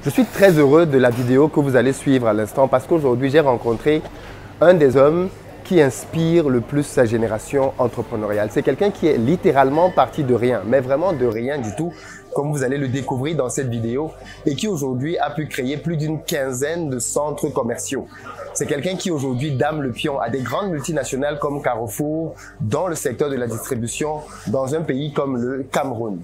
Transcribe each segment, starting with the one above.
Je suis très heureux de la vidéo que vous allez suivre à l'instant parce qu'aujourd'hui, j'ai rencontré un des hommes qui inspire le plus sa génération entrepreneuriale. C'est quelqu'un qui est littéralement parti de rien, mais vraiment de rien du tout, comme vous allez le découvrir dans cette vidéo, et qui aujourd'hui a pu créer plus d'une quinzaine de centres commerciaux. C'est quelqu'un qui aujourd'hui dame le pion à des grandes multinationales comme Carrefour dans le secteur de la distribution dans un pays comme le Cameroun.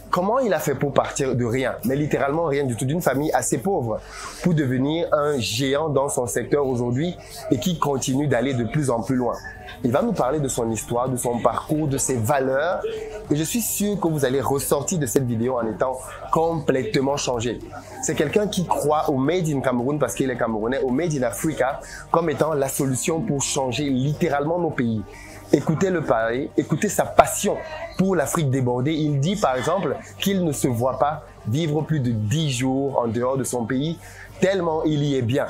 Comment il a fait pour partir de rien, mais littéralement rien du tout, d'une famille assez pauvre, pour devenir un géant dans son secteur aujourd'hui et qui continue d'aller de plus en plus loin? Il va nous parler de son histoire, de son parcours, de ses valeurs, et je suis sûr que vous allez ressortir de cette vidéo en étant complètement changé. C'est quelqu'un qui croit au Made in Cameroun parce qu'il est camerounais, au Made in Africa comme étant la solution pour changer littéralement nos pays. Écoutez-le parler, écoutez sa passion pour l'Afrique débordée. Il dit par exemple qu'il ne se voit pas vivre plus de 10 jours en dehors de son pays, tellement il y est bien.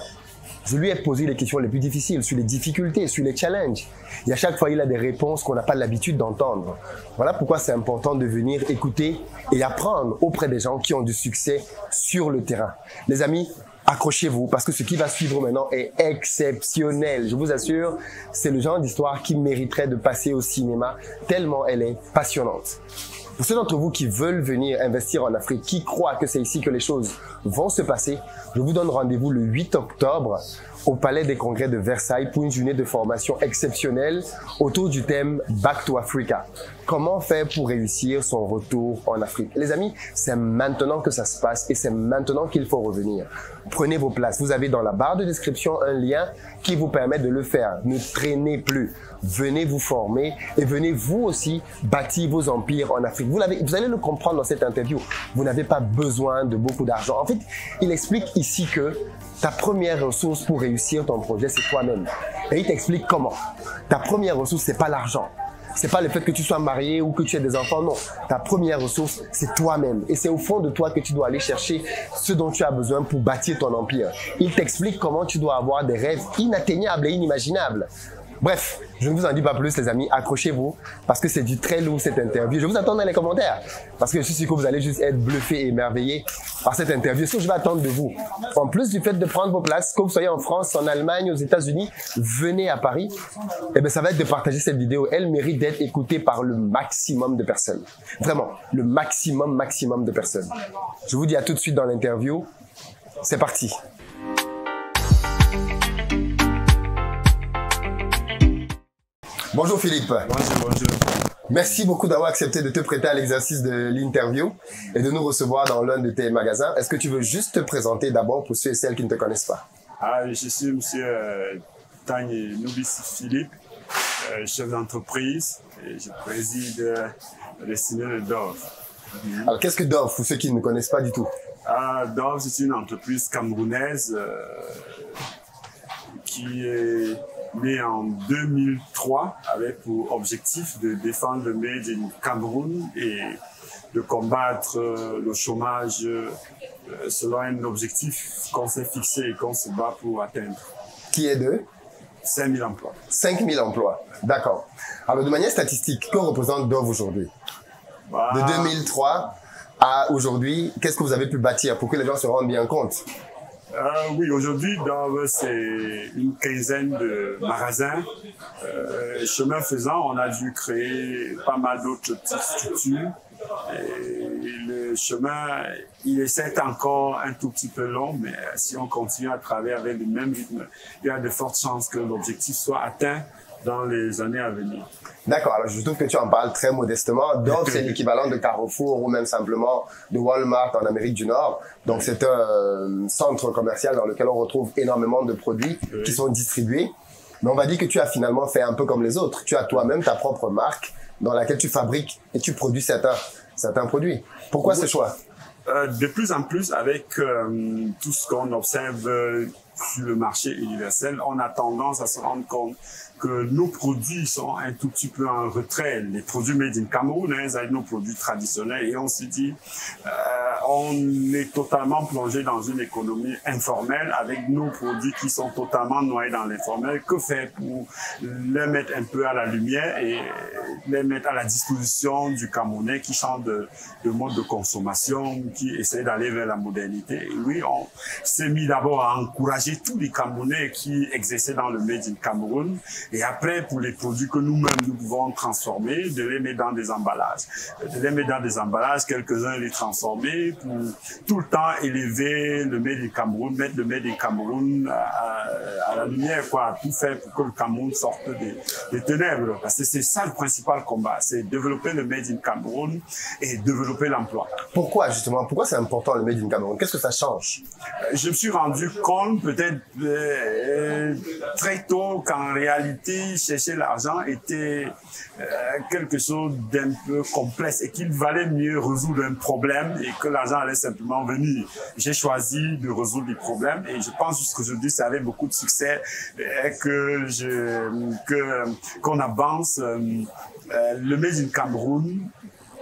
Je lui ai posé les questions les plus difficiles sur les difficultés, sur les challenges. Et à chaque fois, il a des réponses qu'on n'a pas l'habitude d'entendre. Voilà pourquoi c'est important de venir écouter et apprendre auprès des gens qui ont du succès sur le terrain. Les amis, accrochez-vous parce que ce qui va suivre maintenant est exceptionnel. Je vous assure, c'est le genre d'histoire qui mériterait de passer au cinéma tellement elle est passionnante. Pour ceux d'entre vous qui veulent venir investir en Afrique, qui croient que c'est ici que les choses vont se passer, je vous donne rendez-vous le 8 octobre au Palais des Congrès de Versailles pour une journée de formation exceptionnelle autour du thème Back to Africa. Comment faire pour réussir son retour en Afrique? Les amis, c'est maintenant que ça se passe et c'est maintenant qu'il faut revenir. Prenez vos places. Vous avez dans la barre de description un lien qui vous permet de le faire. Ne traînez plus. Venez vous former et venez vous aussi bâtir vos empires en Afrique. Vous allez le comprendre dans cette interview. Vous n'avez pas besoin de beaucoup d'argent. En fait, il explique ici que ta première ressource pour réussir ton projet, c'est toi-même. Et il t'explique comment. Ta première ressource, c'est pas l'argent. C'est pas le fait que tu sois marié ou que tu aies des enfants, non. Ta première ressource, c'est toi-même. Et c'est au fond de toi que tu dois aller chercher ce dont tu as besoin pour bâtir ton empire. Il t'explique comment tu dois avoir des rêves inatteignables et inimaginables. Bref, je ne vous en dis pas plus les amis, accrochez-vous parce que c'est du très lourd cette interview. Je vous attends dans les commentaires parce que je suis sûr que vous allez juste être bluffés et émerveillés par cette interview. Ce que je vais attendre de vous, en plus du fait de prendre vos places, que vous soyez en France, en Allemagne, aux États-Unis, venez à Paris, et bien ça va être de partager cette vidéo. Elle mérite d'être écoutée par le maximum de personnes. Vraiment, le maximum de personnes. Je vous dis à tout de suite dans l'interview. C'est parti. Bonjour Philippe. Bonjour. Merci beaucoup d'avoir accepté de te prêter à l'exercice de l'interview et de nous recevoir dans l'un de tes magasins. Est-ce que tu veux juste te présenter d'abord pour ceux et celles qui ne te connaissent pas? Je suis monsieur Tany Noubis Philippe, chef d'entreprise et je préside le cinéma de Dove. Alors qu'est-ce que Dove pour ceux qui ne connaissent pas du tout? Dove, c'est une entreprise camerounaise qui est née en 2003 avec pour objectif de défendre le Made in Cameroun et de combattre le chômage selon un objectif qu'on s'est fixé et qu'on se bat pour atteindre. Qui est de 5 000 emplois. 5 000 emplois, d'accord. Alors de manière statistique, que représente Dove aujourd'hui? De 2003 à aujourd'hui, qu'est-ce que vous avez pu bâtir pour que les gens se rendent bien compte? Oui, aujourd'hui, Dove, c'est une quinzaine de magasins. Chemin faisant, on a dû créer pas mal d'autres petites structures. Et le chemin, il est certes encore un tout petit peu long, mais si on continue à travailler avec le même rythme, il y a de fortes chances que l'objectif soit atteint dans les années à venir. D'accord, alors je trouve que tu en parles très modestement. Dove, c'est l'équivalent de Carrefour ou même simplement de Walmart en Amérique du Nord. Donc c'est un centre commercial dans lequel on retrouve énormément de produits qui sont distribués. Mais on va dire que tu as finalement fait un peu comme les autres. Tu as toi-même ta propre marque dans laquelle tu fabriques et tu produis certains produits. Pourquoi ce choix? De plus en plus, avec tout ce qu'on observe sur le marché universel, on a tendance à se rendre compte que nos produits sont un tout petit peu en retrait. Les produits made in Cameroun, avec nos produits traditionnels, et on se dit, on est totalement plongé dans une économie informelle avec nos produits qui sont totalement noyés dans l'informel. Que faire pour les mettre un peu à la lumière et les mettre à la disposition du Camerounais qui change de mode de consommation, qui essaie d'aller vers la modernité. Et oui, on s'est mis d'abord à encourager tous les Camerounais qui exerçaient dans le Made in Cameroun. Et après, pour les produits que nous-mêmes nous pouvons transformer, de les mettre dans des emballages. De les mettre dans des emballages, quelques-uns les transformer pour tout le temps élever le Made in Cameroun, mettre le Made in Cameroun à la lumière, quoi, tout faire pour que le Cameroun sorte des ténèbres. Parce que c'est ça le principal combat, c'est développer le Made in Cameroun et développer l'emploi. Pourquoi justement? Pourquoi c'est important le Made in Cameroun? Qu'est-ce que ça change? Je me suis rendu compte peut-être très tôt qu'en réalité, chercher l'argent était quelque chose d'un peu complexe et qu'il valait mieux résoudre un problème et que l'argent allait simplement venir. J'ai choisi de résoudre des problèmes et je pense jusqu'aujourd'hui ça avait beaucoup de succès qu'on avance. Le Made in Cameroun,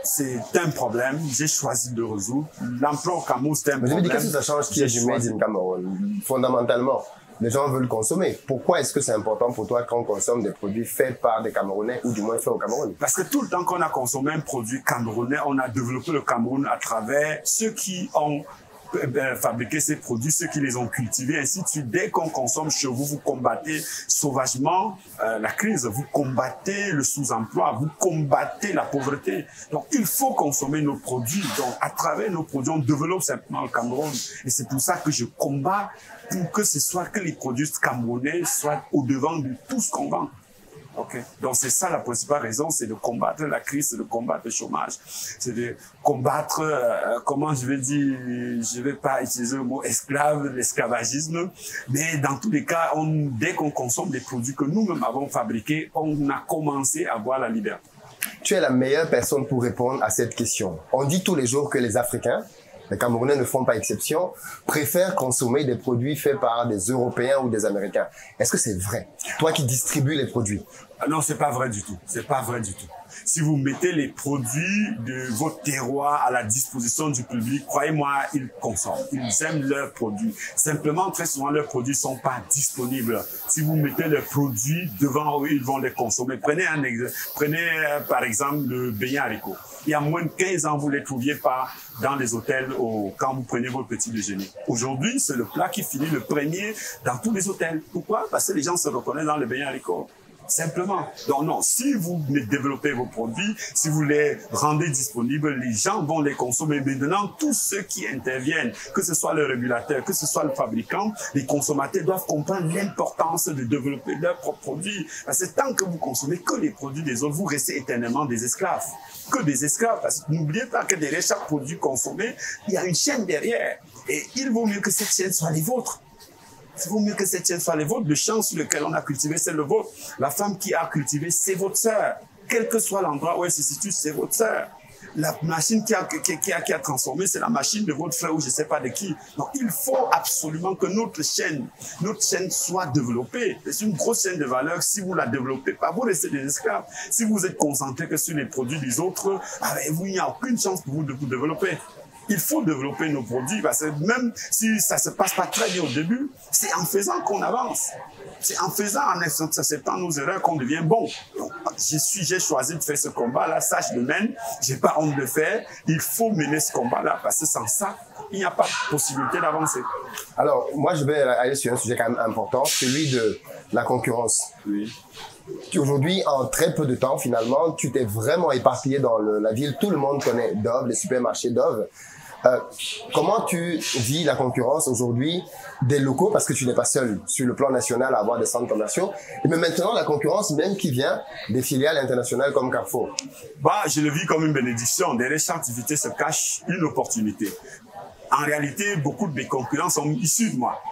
c'est un problème, j'ai choisi de résoudre. L'emploi au Cameroun, c'est un problème. Mais qu'est-ce que ça change qu'il y ait du Made in Cameroun? Fondamentalement, les gens veulent consommer. Pourquoi est-ce que c'est important pour toi qu'on consomme des produits faits par des Camerounais ou du moins faits au Cameroun? Parce que tout le temps qu'on a consommé un produit camerounais, on a développé le Cameroun à travers ceux qui ont fabriquer ces produits, ceux qui les ont cultivés, ainsi de suite. Dès qu'on consomme chez vous, vous combattez sauvagement la crise, vous combattez le sous-emploi, vous combattez la pauvreté. Donc, il faut consommer nos produits. Donc, à travers nos produits, on développe simplement le Cameroun. Et c'est pour ça que je combats pour que ce soit que les produits camerounais soient au-devant de tout ce qu'on vend. Okay. Donc c'est ça la principale raison, c'est de combattre la crise, c'est de combattre le chômage, c'est de combattre, comment je vais dire, je vais pas utiliser le mot esclave, l'esclavagisme, mais dans tous les cas, dès qu'on consomme des produits que nous-mêmes avons fabriqués, on a commencé à voir la liberté. Tu es la meilleure personne pour répondre à cette question. On dit tous les jours que les Africains, les Camerounais ne font pas exception, préfèrent consommer des produits faits par des Européens ou des Américains. Est-ce que c'est vrai? Toi qui distribues les produits. Non, c'est pas vrai du tout. C'est pas vrai du tout. Si vous mettez les produits de votre terroir à la disposition du public, croyez-moi, ils consomment. Ils aiment leurs produits. Simplement, très souvent, leurs produits sont pas disponibles. Si vous mettez les produits devant eux, ils vont les consommer. Prenez par exemple le beignet haricot. Il y a moins de 15 ans, vous ne les trouviez pas dans les hôtels quand vous prenez votre petit déjeuner. Aujourd'hui, c'est le plat qui finit le premier dans tous les hôtels. Pourquoi? Parce que les gens se reconnaissent dans le beignet haricot. Simplement. Donc non, si vous développez vos produits, si vous les rendez disponibles, les gens vont les consommer. Maintenant, tous ceux qui interviennent, que ce soit le régulateur, que ce soit le fabricant, les consommateurs doivent comprendre l'importance de développer leurs propres produits. Parce que tant que vous consommez que les produits des autres, vous restez éternellement des esclaves. Que des esclaves. Parce que n'oubliez pas que derrière chaque produit consommé, il y a une chaîne derrière. Et il vaut mieux que cette chaîne soit les vôtres. Il vaut mieux que cette chaîne soit les vôtres. Le champ sur lequel on a cultivé, c'est le vôtre. La femme qui a cultivé, c'est votre sœur. Quel que soit l'endroit où elle se situe, c'est votre sœur. La machine qui a transformé, c'est la machine de votre frère ou je ne sais pas de qui. Donc, il faut absolument que notre chaîne soit développée. C'est une grosse chaîne de valeur. Si vous ne la développez pas, vous restez des esclaves. Si vous êtes concentré que sur les produits des autres, il n'y a aucune chance pour vous de vous développer. Il faut développer nos produits parce que même si ça se passe pas très bien au début, c'est en faisant qu'on avance. C'est en faisant, en acceptant nos erreurs qu'on devient bon. Donc, j'ai choisi de faire ce combat-là, ça je le mène, j'ai pas honte de le faire. Il faut mener ce combat-là parce que sans ça, il n'y a pas de possibilité d'avancer. Alors, moi je vais aller sur un sujet quand même important, celui de la concurrence. Oui. Aujourd'hui, en très peu de temps, finalement, tu t'es vraiment éparpillé dans la ville. Tout le monde connaît Dove, les supermarchés Dove. Comment tu vis la concurrence aujourd'hui des locaux, parce que tu n'es pas seul sur le plan national à avoir des centres commerciaux, et mais maintenant la concurrence même qui vient des filiales internationales comme Carrefour? Je le vis comme une bénédiction. Derrière chaque activité se cache une opportunité. En réalité, beaucoup de mes concurrents sont issus de moi.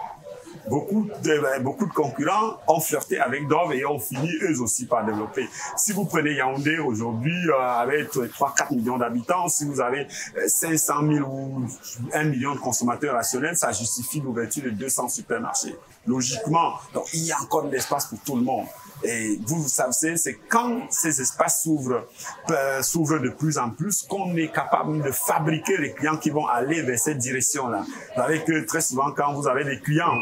Beaucoup de concurrents ont flirté avec Dove et ont fini eux aussi par développer. Si vous prenez Yaoundé aujourd'hui avec 3-4 millions d'habitants, si vous avez 500 000 ou 1 million de consommateurs rationnels, ça justifie l'ouverture de 200 supermarchés. Logiquement, donc il y a encore de l'espace pour tout le monde. Et vous savez, c'est quand ces espaces s'ouvrent de plus en plus qu'on est capable de fabriquer les clients qui vont aller vers cette direction-là. Vous savez que très souvent, quand vous avez des clients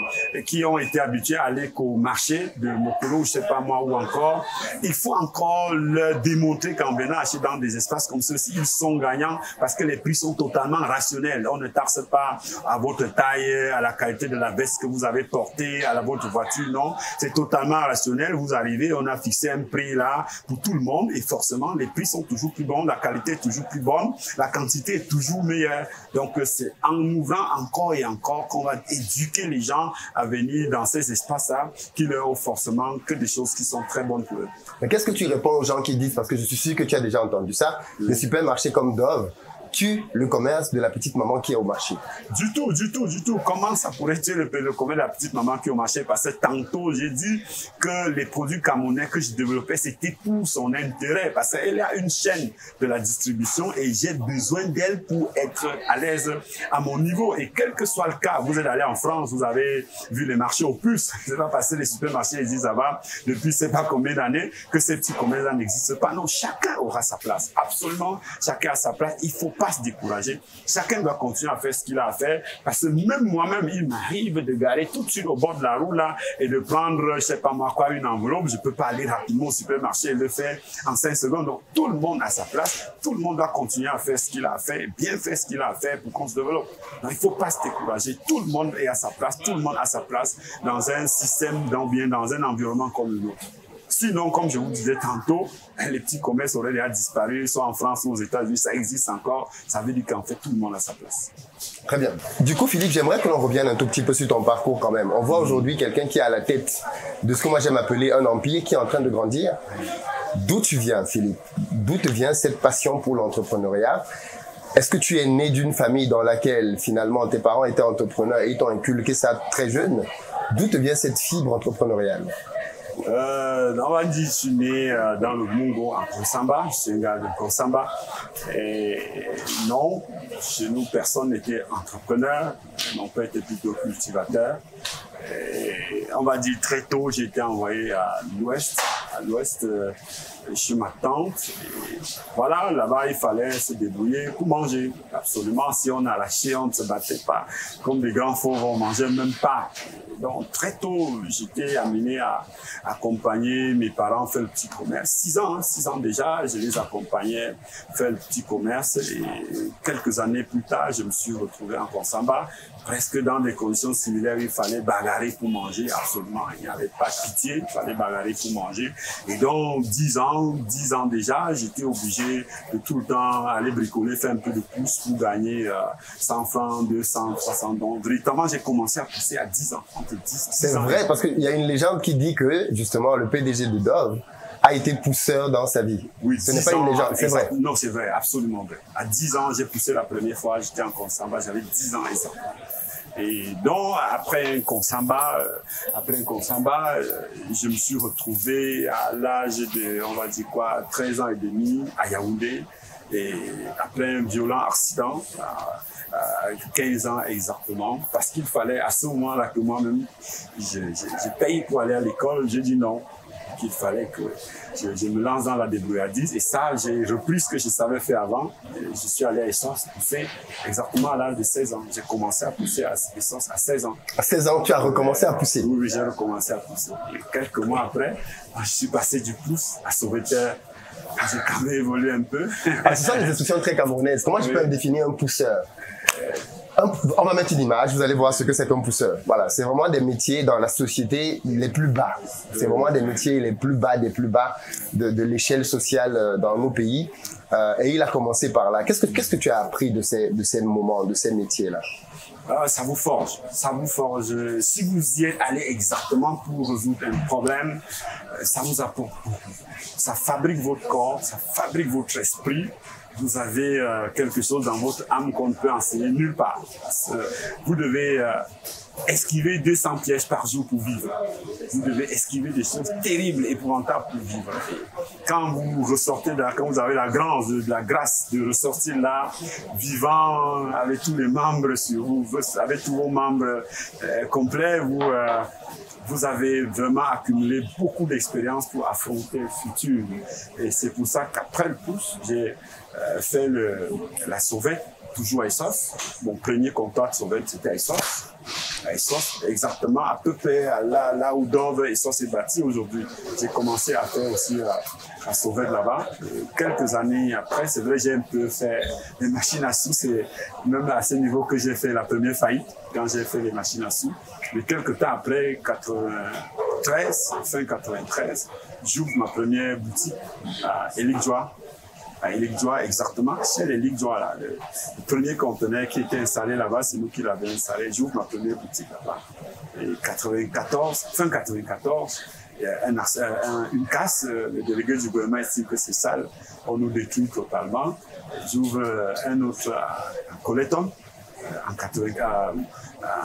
qui ont été habitués à aller qu'au marché de Mokolo, je sais pas moi, ou encore, il faut encore leur démontrer qu'en venant acheter dans des espaces comme ceux-ci, ils sont gagnants parce que les prix sont totalement rationnels. On ne taxe pas à votre taille, à la qualité de la veste que vous avez portée, à votre voiture, non. C'est totalement rationnel. Vous arrivez, on a fixé un prix là pour tout le monde et forcément, les prix sont toujours plus bons, la qualité est toujours plus bonne, la quantité est toujours meilleure. Donc, c'est en ouvrant encore et encore qu'on va éduquer les gens à venir dans ces espaces-là qui leur offrent forcément que des choses qui sont très bonnes pour eux. Mais qu'est-ce que tu réponds aux gens qui disent, parce que je suis sûr que tu as déjà entendu ça, les supermarchés comme Dove tue le commerce de la petite maman qui est au marché? Du tout. Comment ça pourrait tuer le commerce de la petite maman qui est au marché? Parce que tantôt, j'ai dit que les produits camerounais que je développais, c'était pour son intérêt. Parce qu'elle a une chaîne de la distribution et j'ai besoin d'elle pour être à l'aise à mon niveau. Et quel que soit le cas, vous êtes allé en France, vous avez vu les marchés aux puces. C'est pas parce que les supermarchés, ils disent, ça va, depuis c'est pas combien d'années que ces petits commerces-là n'existent pas. Non, chacun aura sa place. Absolument, chacun a sa place. Il faut pas se décourager. Chacun doit continuer à faire ce qu'il a à faire parce que même moi-même, il m'arrive de garer tout de suite au bord de la roue là et de prendre, je sais pas moi quoi, une enveloppe. Je peux pas aller rapidement au supermarché et le faire en 5 secondes. Donc, tout le monde a sa place. Tout le monde doit continuer à faire ce qu'il a à faire et bien faire ce qu'il a à faire pour qu'on se développe. Donc, il faut pas se décourager. Tout le monde est à sa place. Tout le monde a sa place dans un système, dans un environnement comme le nôtre. Sinon, comme je vous disais tantôt, les petits commerces auraient déjà disparu, soit en France ou aux États-Unis, ça existe encore. Ça veut dire qu'en fait, tout le monde a sa place. Très bien. Du coup, Philippe, j'aimerais que l'on revienne un tout petit peu sur ton parcours quand même. On voit aujourd'hui quelqu'un qui est à la tête de ce que moi j'aime appeler un empire qui est en train de grandir. D'où tu viens, Philippe? D'où te vient cette passion pour l'entrepreneuriat? Est-ce que tu es né d'une famille dans laquelle finalement tes parents étaient entrepreneurs et ils t'ont inculqué ça très jeune? D'où te vient cette fibre entrepreneuriale? On va dire, je suis né dans le Mungo, en Konsamba. Je suis un gars de Konsamba. Et non, chez nous, personne n'était entrepreneur. Mon père était plutôt cultivateur. Et on va dire très tôt, j'ai été envoyé à l'ouest, chez ma tante. Et voilà, là-bas, il fallait se débrouiller pour manger. Absolument, si on a lâché, on ne se battait pas. Comme des grands fauves, on mangeait même pas. Donc, très tôt, j'étais amené à accompagner mes parents faire le petit commerce. 6 ans déjà, je les accompagnais faire le petit commerce. Et quelques années plus tard, je me suis retrouvé en Konsamba, presque dans des conditions similaires. Il fallait bagarrer pour manger, absolument. Il n'y avait pas de pitié, il fallait bagarrer pour manger. Et donc, 10 ans déjà, j'étais obligé de tout le temps aller bricoler, faire un peu de pouce pour gagner 100 francs, 200, 300. Donc, véritablement, j'ai commencé à pousser à 10 ans. C'est vrai, parce qu'il y a une légende qui dit que, justement, le PDG de Dove a été pousseur dans sa vie. Oui, ce n'est pas une légende, c'est vrai. Non, c'est vrai, absolument vrai. À 10 ans, j'ai poussé la première fois, j'étais en Konsamba, j'avais 10 ans exactement. Et donc, après un Konsamba, je me suis retrouvé à l'âge de, on va dire quoi, 13 ans et demi à Yaoundé. Et après un violent accident, 15 ans exactement, parce qu'il fallait à ce moment-là que moi-même, j'ai payé pour aller à l'école, j'ai dit non, qu'il fallait que je me lance dans la débrouillardise. Et ça, j'ai repris ce que je savais faire avant. Et je suis allé à Essence pousser exactement à l'âge de 16 ans. J'ai commencé à pousser à Essence à 16 ans. À 16 ans, tu as recommencé à pousser? Oui, j'ai recommencé à pousser. Et quelques mois après, je suis passé du pouce à sauveteur. J'ai quand même évolué un peu. Ce sont des instructions très camerounaises. Comment je peux définir un pousseur? On va mettre une image, vous allez voir ce que c'est qu'un pousseur. Voilà, c'est vraiment des métiers dans la société les plus bas. C'est vraiment des métiers les plus bas, des plus bas de l'échelle sociale dans nos pays. Et il a commencé par là. Qu'est-ce que tu as appris de ces moments, de ces métiers-là? Ça vous forge, ça vous forge. Si vous y êtes allé exactement pour résoudre un problème, ça vous apporte beaucoup. Ça fabrique votre corps, ça fabrique votre esprit. Vous avez quelque chose dans votre âme qu'on ne peut enseigner nulle part. Vous devez esquiver 200 pièges par jour pour vivre. Vous devez esquiver des choses terribles, épouvantables pour vivre. Et quand vous ressortez de là, quand vous avez la grâce de ressortir là, vivant avec tous les membres sur vous, avec tous vos membres complets, vous avez vraiment accumulé beaucoup d'expérience pour affronter le futur. Et c'est pour ça qu'après le pouce, j'ai fait la sauvette, toujours à Essos. Mon premier contact sauvette, c'était à Essos. À Essos, exactement, à peu près là où Dove Essos est bâti aujourd'hui. J'ai commencé à faire aussi la sauvette là-bas. Quelques années après, c'est vrai, j'ai un peu fait les machines à sous. C'est même à ce niveau que j'ai fait la première faillite, quand j'ai fait les machines à sous. Mais quelques temps après, 93, fin 93, j'ouvre ma première boutique à Elikjoa. À Elikjoa, exactement, chez l'Elikjoa, là. Le premier conteneur qui était installé là-bas, c'est nous qui l'avons installé. J'ouvre ma première boutique là-bas. Et 94, fin 94, une casse, le délégué du gouvernement estime que c'est sale, on nous détruit totalement. J'ouvre un autre à Coleton, en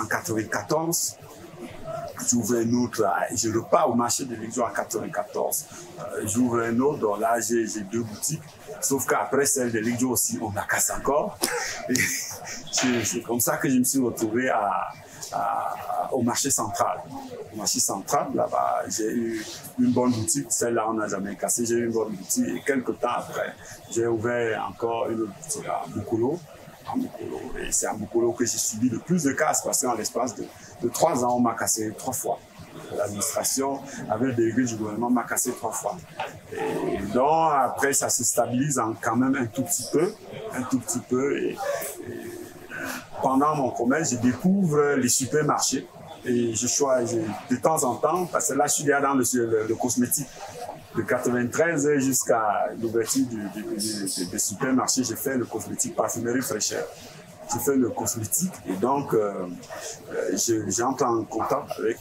94. J'ouvre un autre, je repars au marché de l'Elikjoa en 94. J'ouvre un autre, donc là j'ai deux boutiques. Sauf qu'après celle de l'Elikjoa aussi, on la casse encore. Et c'est comme ça que je me suis retrouvé au marché central. Au marché central, là-bas, j'ai eu une bonne boutique. Celle-là, on n'a jamais cassé. J'ai eu une bonne boutique. Et quelques temps après, j'ai ouvert encore une autre boutique à Mukolo. Et c'est à Mukolo que j'ai subi le plus de casses parce qu'en l'espace de 3 ans, on m'a cassé 3 fois. L'administration, avec le délégué du gouvernement, m'a cassé 3 fois. Et donc, après, ça se stabilise quand même un tout petit peu. Et pendant mon commerce, je découvre les supermarchés. Et je choisis de temps en temps, parce que là, je suis déjà dans le cosmétique. De 93 jusqu'à l'ouverture des supermarchés, j'ai fait le cosmétique, parfumerie fraîcheur. J'ai fait le cosmétique et donc j'entre en contact avec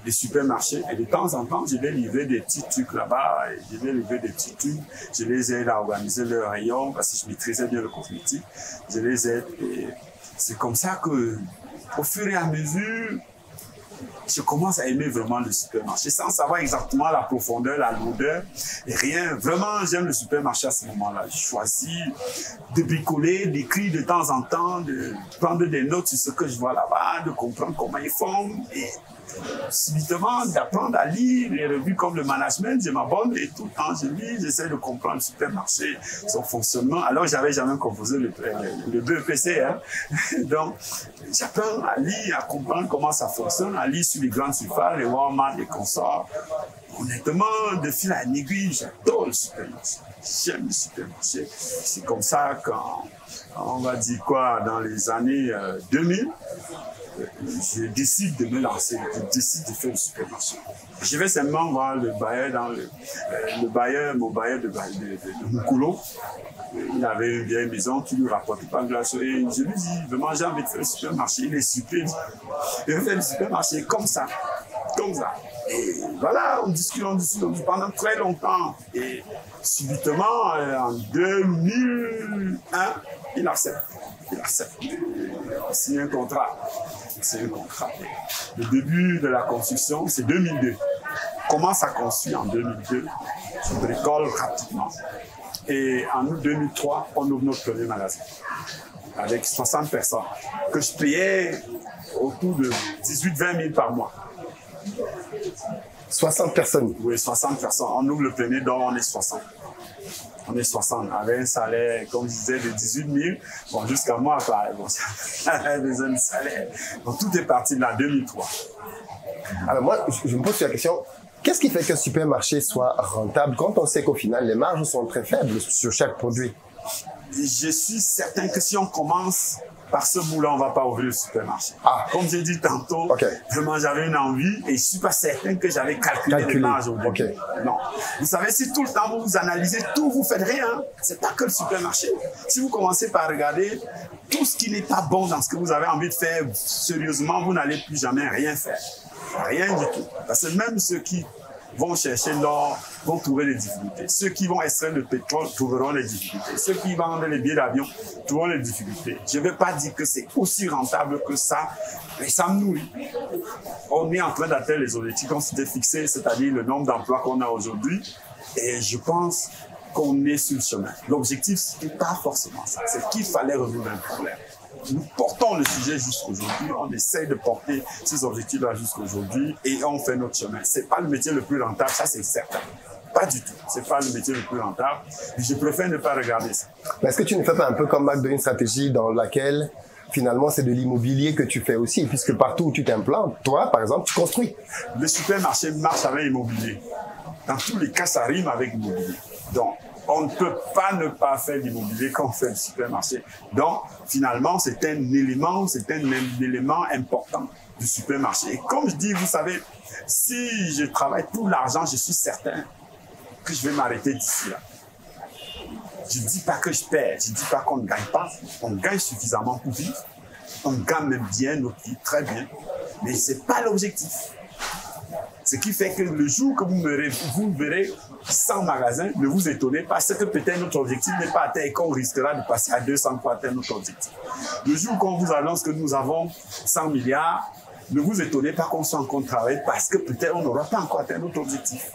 les supermarchés et de temps en temps, je vais livrer des petits trucs là-bas. Je les aide à organiser leurs rayons parce que je maîtrisais bien le cosmétique. Je les aide et c'est comme ça que, au fur et à mesure, je commence à aimer vraiment le supermarché sans savoir exactement la profondeur, la lourdeur et rien. Vraiment, j'aime le supermarché à ce moment-là. Je choisis de bricoler, d'écrire de temps en temps, de prendre des notes sur ce que je vois là-bas, de comprendre comment ils font et subitement d'apprendre à lire les revues comme le management. Je m'abonne et tout le temps je lis, j'essaie de comprendre le supermarché, son fonctionnement. Alors, j'avais jamais composé le BEPC, hein. Donc, j'apprends à lire, à comprendre comment ça fonctionne, à lire sur les grandes surfaces, les Walmart, les consorts. Honnêtement, de fil à aiguille, j'adore le supermarché. J'aime le supermarché. C'est comme ça on va dire quoi, dans les années 2000, je décide de me lancer, je décide de faire le supermarché. Je vais simplement voir le bailleur mon bailleur de Mukolo. Il avait une vieille maison qui lui rapportait pas de glace. Et je lui dis, vraiment, j'ai envie de faire le supermarché. Il est super. Il veut faire le supermarché comme ça. Et voilà, on discute pendant très longtemps. Et subitement, en 2001, il accepte. On signe un contrat. Le début de la construction, c'est 2002. On commence à construire en 2002. Je bricole rapidement. Et en août 2003, on ouvre notre premier magasin avec 60 personnes que je payais autour de 18-20 000 par mois. 60 personnes? Oui, 60 personnes. On ouvre le premier, donc on est 60. On est 60, avec un salaire, comme je disais, de 18 000. Bon, jusqu'à moi, bon, j'avais besoin de salaire. Donc, tout est parti de là, 2003. Alors, moi, je me pose la question, qu'est-ce qui fait qu'un supermarché soit rentable quand on sait qu'au final, les marges sont très faibles sur chaque produit? Je suis certain que si on commence par ce bout-là, on ne va pas ouvrir le supermarché. Comme j'ai dit tantôt, vraiment j'avais une envie et je ne suis pas certain que j'avais calculé les marges au début. Non. Vous savez, si tout le temps vous analysez tout, vous ne faites rien. Ce n'est pas que le supermarché. Si vous commencez par regarder tout ce qui n'est pas bon dans ce que vous avez envie de faire sérieusement, vous n'allez plus jamais rien faire. Rien du tout. Parce que même ceux qui vont chercher l'or, vont trouver des difficultés. Ceux qui vont extraire le pétrole trouveront les difficultés. Ceux qui vendent les billets d'avion trouveront les difficultés. Je ne vais pas dire que c'est aussi rentable que ça, mais ça me nourrit. On est en train d'atteindre les objectifs qu'on s'était fixés, c'est-à-dire le nombre d'emplois qu'on a aujourd'hui. Et je pense qu'on est sur le chemin. L'objectif, ce n'est pas forcément ça. C'est qu'il fallait résoudre un problème. Nous portons le sujet jusqu'aujourd'hui, on essaie de porter ces objectifs-là jusqu'aujourd'hui et on fait notre chemin. C'est pas le métier le plus rentable, ça c'est certain. Pas du tout. C'est pas le métier le plus rentable. Je préfère ne pas regarder ça. Mais est-ce que tu ne fais pas un peu comme Mac une stratégie dans laquelle finalement c'est de l'immobilier que tu fais aussi, puisque partout où tu t'implantes, toi par exemple, tu construis. Le supermarché marche avec l'immobilier. Dans tous les cas, ça rime avec l'immobilier. Donc, on ne peut pas ne pas faire l'immobilier quand on fait le supermarché. Donc, finalement, c'est un élément important du supermarché. Et comme je dis, vous savez, si je travaille pour l'argent, je suis certain que je vais m'arrêter d'ici là. Je ne dis pas que je perds, je ne dis pas qu'on ne gagne pas. On gagne suffisamment pour vivre. On gagne même bien notre vie, très bien. Mais ce n'est pas l'objectif. Ce qui fait que le jour que vous me verrez 100 magasins, ne vous étonnez pas, parce que peut-être notre objectif n'est pas atteint et qu'on risquera de passer à 200 pour atteindre notre objectif. Le jour qu'on vous annonce que nous avons 100 milliards, ne vous étonnez pas qu'on soit encore travaillé parce que peut-être on n'aura pas encore atteint notre objectif.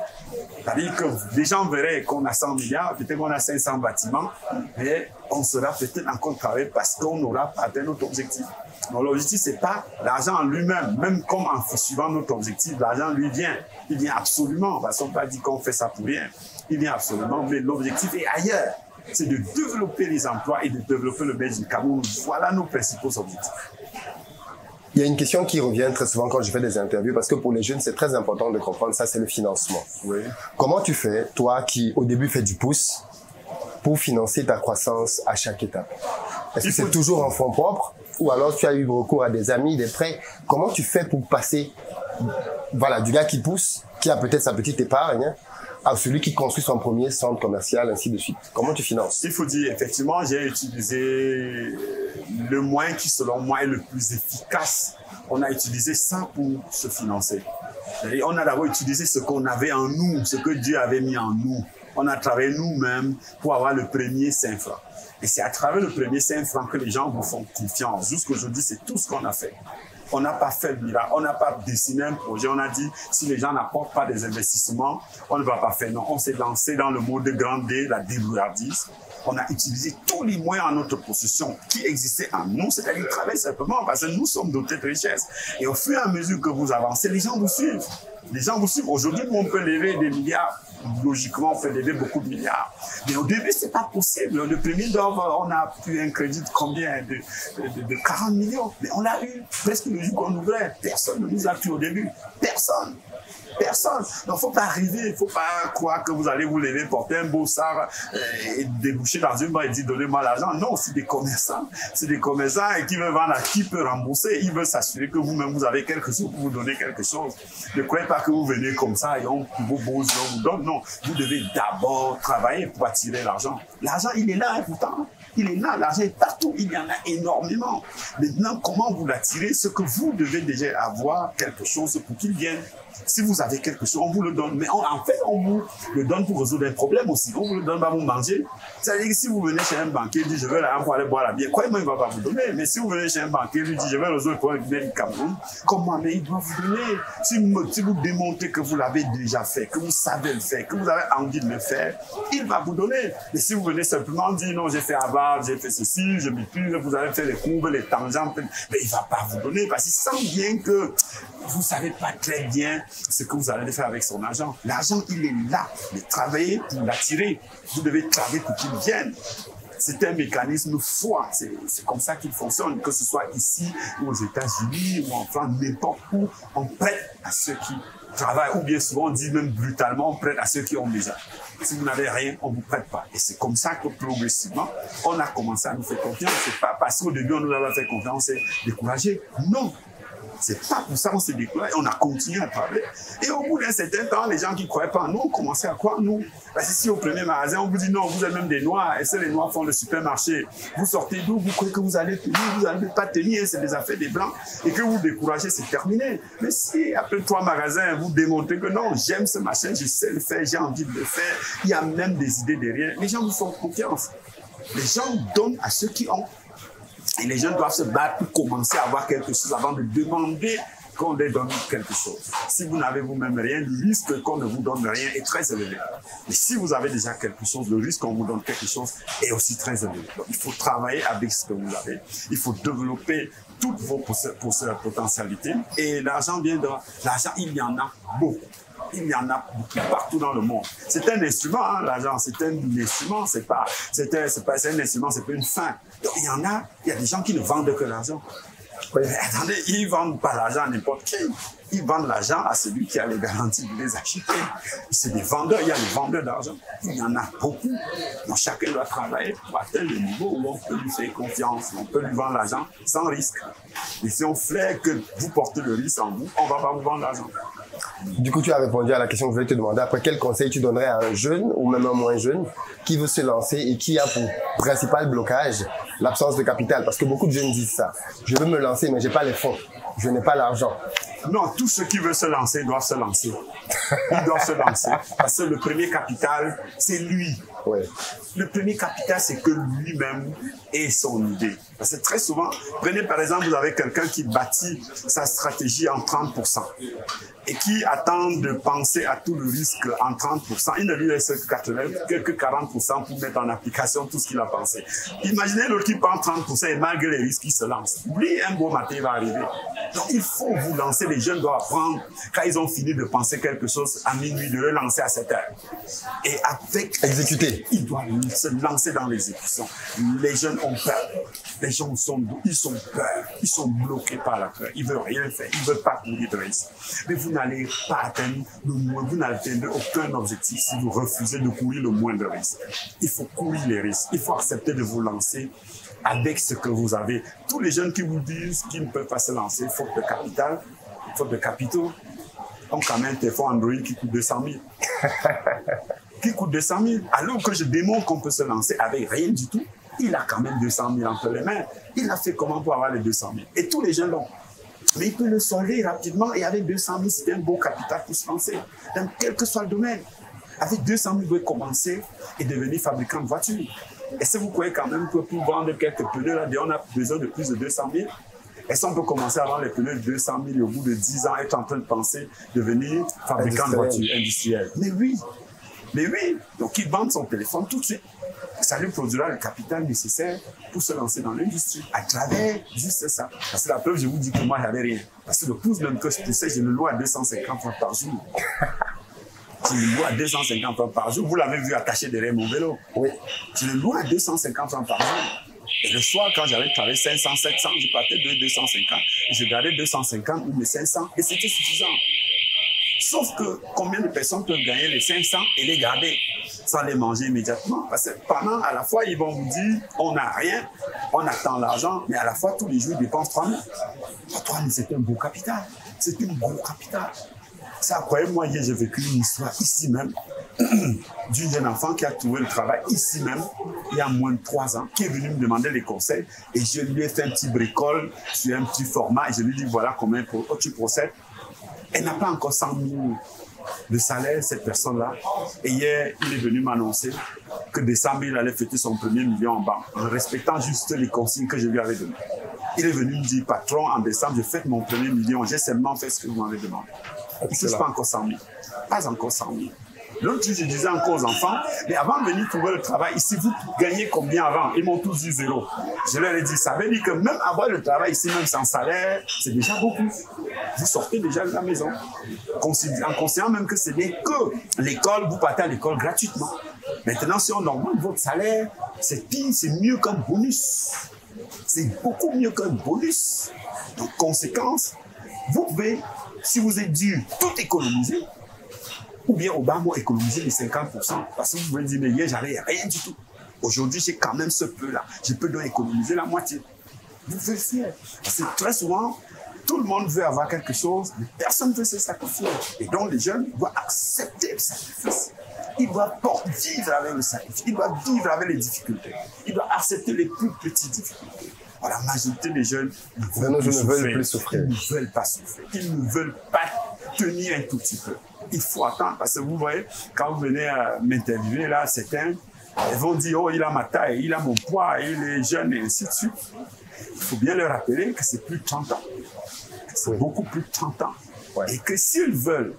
C'est-à-dire que les gens verraient qu'on a 100 milliards, peut-être qu'on a 500 bâtiments, mais on sera peut-être encore travaillé parce qu'on n'aura pas atteint notre objectif. Donc l'objectif, c'est pas l'argent en lui-même, même comme en suivant notre objectif, l'argent lui vient. Il vient absolument, parce qu'on ne peut pas dire qu'on fait ça pour rien. Il vient absolument, mais l'objectif est ailleurs. C'est de développer les emplois et de développer le Belge du Cameroun. Voilà nos principaux objectifs. Il y a une question qui revient très souvent quand je fais des interviews, parce que pour les jeunes, c'est très important de comprendre ça, c'est le financement. Oui. Comment tu fais, toi qui au début fais du pouce, pour financer ta croissance à chaque étape? Est-ce que c'est toujours en fonds propres ou alors tu as eu recours à des amis, des prêts? Comment tu fais pour passer du gars qui pousse, qui a peut-être sa petite épargne, à celui qui construit son premier centre commercial, ainsi de suite? Comment tu finances? Il faut dire, effectivement, j'ai utilisé le moyen qui, selon moi, est le plus efficace. On a utilisé ça pour se financer. Et on a d'abord utilisé ce qu'on avait en nous, ce que Dieu avait mis en nous. On a travaillé nous-mêmes pour avoir le premier 5 francs. Et c'est à travers le premier 5 francs que les gens vous font confiance. Jusqu'aujourd'hui, c'est tout ce qu'on a fait. On n'a pas fait le miracle, on n'a pas dessiné un projet, on a dit si les gens n'apportent pas des investissements, on ne va pas faire. Non, on s'est lancé dans le mode de grande D, la débrouillardise. On a utilisé tous les moyens en notre possession qui existaient en nous, c'est-à-dire travailler simplement parce que nous sommes dotés de richesses. Et au fur et à mesure que vous avancez, les gens vous suivent. Les gens vous suivent. Aujourd'hui, on peut lever des milliards. Logiquement, on peut lever beaucoup de milliards. Mais au début, c'est pas possible. Le premier d'or, on a eu un crédit de combien? De 40 millions. Mais on l'a eu presque le jour qu'on ouvrait. Personne ne nous a pris au début. Personne. Personne. Donc, il ne faut pas arriver, il ne faut pas croire que vous allez vous lever, porter un beau sar et déboucher dans une banque et dire donnez-moi l'argent. Non, c'est des commerçants. C'est des commerçants et qui veulent vendre à qui peut rembourser. Ils veulent s'assurer que vous-même vous avez quelque chose pour vous donner quelque chose. Ne croyez pas que vous venez comme ça et vos beaux yeux vous donnent. Non, vous devez d'abord travailler pour attirer l'argent. L'argent, il est là, pourtant. Il est là, l'argent est partout, il y en a énormément. Maintenant, comment vous l'attirez? Ce que vous devez déjà avoir quelque chose pour qu'il vienne. Si vous avez quelque chose, on vous le donne. Mais en fait, on vous le donne pour résoudre un problème aussi. On vous le donne pas pour manger. C'est-à-dire que si vous venez chez un banquier, il dit je veux l'argent pour aller boire la bière. Quoi, moi, il ne va pas vous donner. Mais si vous venez chez un banquier, il dit je vais résoudre le problème du Cameroun. Comment? Mais il doit vous donner. Si vous démontrez que vous l'avez déjà fait, que vous savez le faire, que vous avez envie de le faire, il va vous donner. Mais si vous venez simplement dire non, j'ai fait Harvard, j'ai fait ceci, je m'épuise, vous avez fait les courbes, les tangentes, mais il ne va pas vous donner parce qu'il sent bien que vous ne savez pas très bien ce que vous allez faire avec son argent. L'argent, il est là. Mais travaillez pour l'attirer. Vous devez travailler pour qu'il vienne. C'est un mécanisme fort. C'est comme ça qu'il fonctionne. Que ce soit ici, ou aux États-Unis, ou en France, n'importe où, on prête à ceux qui travaillent. Ou bien souvent, on dit même brutalement, on prête à ceux qui ont déjà. Si vous n'avez rien, on ne vous prête pas. Et c'est comme ça que progressivement, on a commencé à nous faire confiance. C'est pas parce qu'au début, on nous a fait confiance et découragé. Non. C'est pas pour ça qu'on s'est découragé. On a continué à travailler. Et au bout d'un certain temps, les gens qui ne croyaient pas en nous ont commencé à croire en nous. Parce que si au premier magasin, on vous dit non, vous êtes même des Noirs, et c'est les Noirs font le supermarché. Vous sortez d'où, vous croyez que vous allez tenir, vous n'allez pas tenir, c'est des affaires des Blancs. Et que vous découragez, c'est terminé. Mais si après 3 magasins, vous démontrez que non, j'aime ce machin, je sais le faire, j'ai envie de le faire, il y a même des idées derrière, les gens vous font confiance. Les gens donnent à ceux qui ont. Et les gens doivent se battre pour commencer à avoir quelque chose avant de demander qu'on leur donne quelque chose. Si vous n'avez vous-même rien, le risque qu'on ne vous donne rien est très élevé. Mais si vous avez déjà quelque chose, le risque qu'on vous donne quelque chose est aussi très élevé. Donc, il faut travailler avec ce que vous avez. Il faut développer toutes vos potentialités. Et l'argent vient de... L'argent, il y en a beaucoup. Il y en a beaucoup partout dans le monde. C'est un instrument, hein, l'argent. C'est un instrument, c'est un instrument, c'est pas une fin. Donc, il y a des gens qui ne vendent que l'argent. Oui. Attendez, ils ne vendent pas l'argent à n'importe qui. Ils vendent l'argent à celui qui a les garanties de les acheter. C'est des vendeurs, il y a les vendeurs d'argent. Il y en a beaucoup. Donc chacun doit travailler pour atteindre le niveau où on peut lui faire confiance. On peut lui vendre l'argent sans risque. Et si on flaire que vous portez le risque en vous, on ne va pas vous vendre l'argent. Du coup, tu as répondu à la question que je voulais te demander. Après, quel conseil tu donnerais à un jeune ou même un moins jeune qui veut se lancer et qui a pour principal blocage l'absence de capital? Parce que beaucoup de jeunes disent ça. Je veux me lancer, mais je n'ai pas les fonds. Je n'ai pas l'argent. Non, tous ceux qui veulent se lancer doivent se lancer. Ils doivent se lancer. Parce que le premier capital, c'est lui. Ouais. Le premier capital, c'est que lui-même ait son idée. Parce que très souvent, prenez par exemple, vous avez quelqu'un qui bâtit sa stratégie en 30% et qui attend de penser à tout le risque en 30%. Il ne lui laisse que 40% pour mettre en application tout ce qu'il a pensé. Imaginez l'autre qui prend 30% et malgré les risques, il se lance. Lui, un beau matin, il va arriver. Donc, il faut vous lancer. Les jeunes doivent apprendre, quand ils ont fini de penser quelque chose à minuit, de le lancer à 7 heures. Et avec... Exécuter. Ils doivent se lancer dans l'exécution. Les jeunes ont peur. Les gens ils sont peur. Ils sont bloqués par la peur. Ils ne veulent rien faire. Ils ne veulent pas courir de risque. Mais vous n'allez pas atteindre vous n'atteindrez aucun objectif si vous refusez de courir le moindre risque. Il faut courir les risques. Il faut accepter de vous lancer avec ce que vous avez. Tous les jeunes qui vous disent qu'ils ne peuvent pas se lancer, faute de capital, faute de capitaux, ont quand même un téléphone Android qui coûte 200 000. Qui coûte 200 000. Alors que je démontre qu'on peut se lancer avec rien du tout, il a quand même 200 000 entre les mains. Il a fait comment pour avoir les 200 000? Et tous les jeunes l'ont. Mais il peut le solder rapidement et avec 200 000, c'est un beau capital pour se lancer. Dans quel que soit le domaine. Avec 200 000, vous pouvez commencer et devenir fabricant de voitures. Et si vous croyez quand même que pour vendre quelques pneus, là, on a besoin de plus de 200 000, est-ce qu'on peut commencer à vendre les pneus de 200 000 et au bout de 10 ans être en train de penser devenir fabricant de voitures industrielles? Mais oui. Mais oui. Donc, il vend son téléphone tout de suite. Ça lui produira le capital nécessaire pour se lancer dans l'industrie. À travers juste ça. Parce que la preuve, je vous dis que moi, j'avais rien. Parce que le pouce même que je poussais, je le loue à 250 francs par jour. Je le loue à 250 francs par jour. Vous l'avez vu attaché derrière mon vélo. Oui. Je le loue à 250 francs par jour. Et le soir, quand j'avais travaillé 500, 700, je partais de 250. Et je gardais 250 ou les 500. Et c'était suffisant. Sauf que combien de personnes peuvent gagner les 500 et les garder sans les manger immédiatement? Parce que pendant, à la fois, ils vont vous dire, on n'a rien, on attend l'argent, mais à la fois, tous les jours, ils dépensent 3 000. 3 000, c'est un beau capital. C'est un gros capital. Ça, croyez-moi, hier, j'ai vécu une histoire ici même d'une jeune enfant qui a trouvé le travail ici même, il y a moins de 3 ans, qui est venue me demander les conseils et je lui ai fait un petit bricole sur un petit format et je lui ai dit, voilà comment tu procèdes. Elle n'a pas encore 100 000 de salaire, cette personne-là. Et hier, il est venu m'annoncer que décembre, il allait fêter son premier million en banque, en respectant juste les consignes que je lui avais données. Il est venu me dire, patron, en décembre, je fête mon premier million, j'ai seulement fait ce que vous m'avez demandé. Il ne touche pas encore 100 000. Pas encore 100 000. L'autre jour, je disais encore aux enfants, mais avant de venir trouver le travail, ici, vous gagnez combien avant? Ils m'ont tous dit 0. Je leur ai dit, ça veut dire que même avoir le travail ici, même sans salaire, c'est déjà beaucoup. Vous sortez déjà de la maison. En considérant même que ce n'est que l'école, vous partez à l'école gratuitement. Maintenant, si on augmente votre salaire, c'est pire, c'est mieux qu'un bonus. C'est beaucoup mieux qu'un bonus. Donc, conséquence, vous pouvez, si vous êtes dû tout économiser, ou bien au bas, moi, économiser les 50%. Parce que vous pouvez dire, mais hier, j'avais rien du tout. Aujourd'hui, j'ai quand même ce peu-là. Je peux donc économiser la moitié. Vous pouvez le faire. Parce que très souvent, Tout le monde veut avoir quelque chose, mais personne ne veut se sacrifier. Et donc les jeunes doivent accepter le sacrifice. Ils doivent vivre avec le sacrifice. Ils doivent vivre avec les difficultés. Ils doivent accepter les plus petites difficultés. Alors, la majorité des jeunes ne veulent plus souffrir. Ils ne veulent pas souffrir. Ils ne veulent pas tenir un tout petit peu. Il faut attendre parce que vous voyez, quand vous venez à m'interviewer, là, certains ils vont dire, oh, il a ma taille, il a mon poids, il est jeune et ainsi de suite. Il faut bien leur rappeler que c'est plus de 30 ans. C'est beaucoup plus de 30 ans. Ouais. Et que s'ils veulent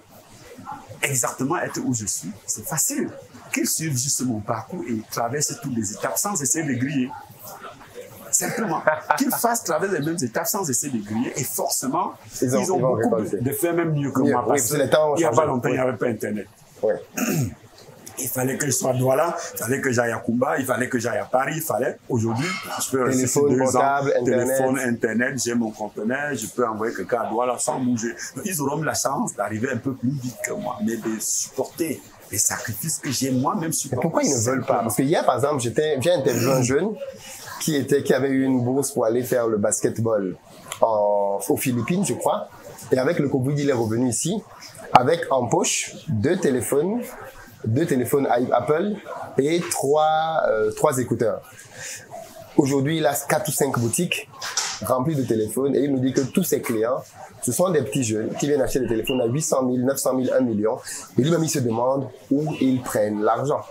exactement être où je suis, c'est facile. Qu'ils suivent juste mon parcours et traversent toutes les étapes sans essayer de griller. Simplement, qu'ils fassent traverser les mêmes étapes sans essayer de griller et forcément, ils ont beaucoup de faire même mieux que moi. Parce qu'il n'y a pas longtemps, il n'y avait pas Internet. Ouais. Il fallait que je sois à Douala, il fallait que j'aille à Kumba, il fallait que j'aille à Paris, il fallait. Aujourd'hui, je peux rester sur 2 ans, téléphone, Internet, j'ai mon conteneur, je peux envoyer quelqu'un à Douala sans bouger. Donc, ils auront la chance d'arriver un peu plus vite que moi, mais de supporter les sacrifices que j'ai moi-même supportés. Pourquoi ils ne veulent pas? Parce qu'hier, par exemple, j'ai interviewé un jeune qui avait eu une bourse pour aller faire le basketball aux Philippines, je crois. Et avec le Covid, il est revenu ici avec en poche 2 téléphones Apple et 3 écouteurs. Aujourd'hui, il a 4 ou 5 boutiques remplies de téléphones et il nous dit que tous ses clients, ce sont des petits jeunes qui viennent acheter des téléphones à 800 000, 900 000, 1 million. Et lui-même, il se demande où ils prennent l'argent.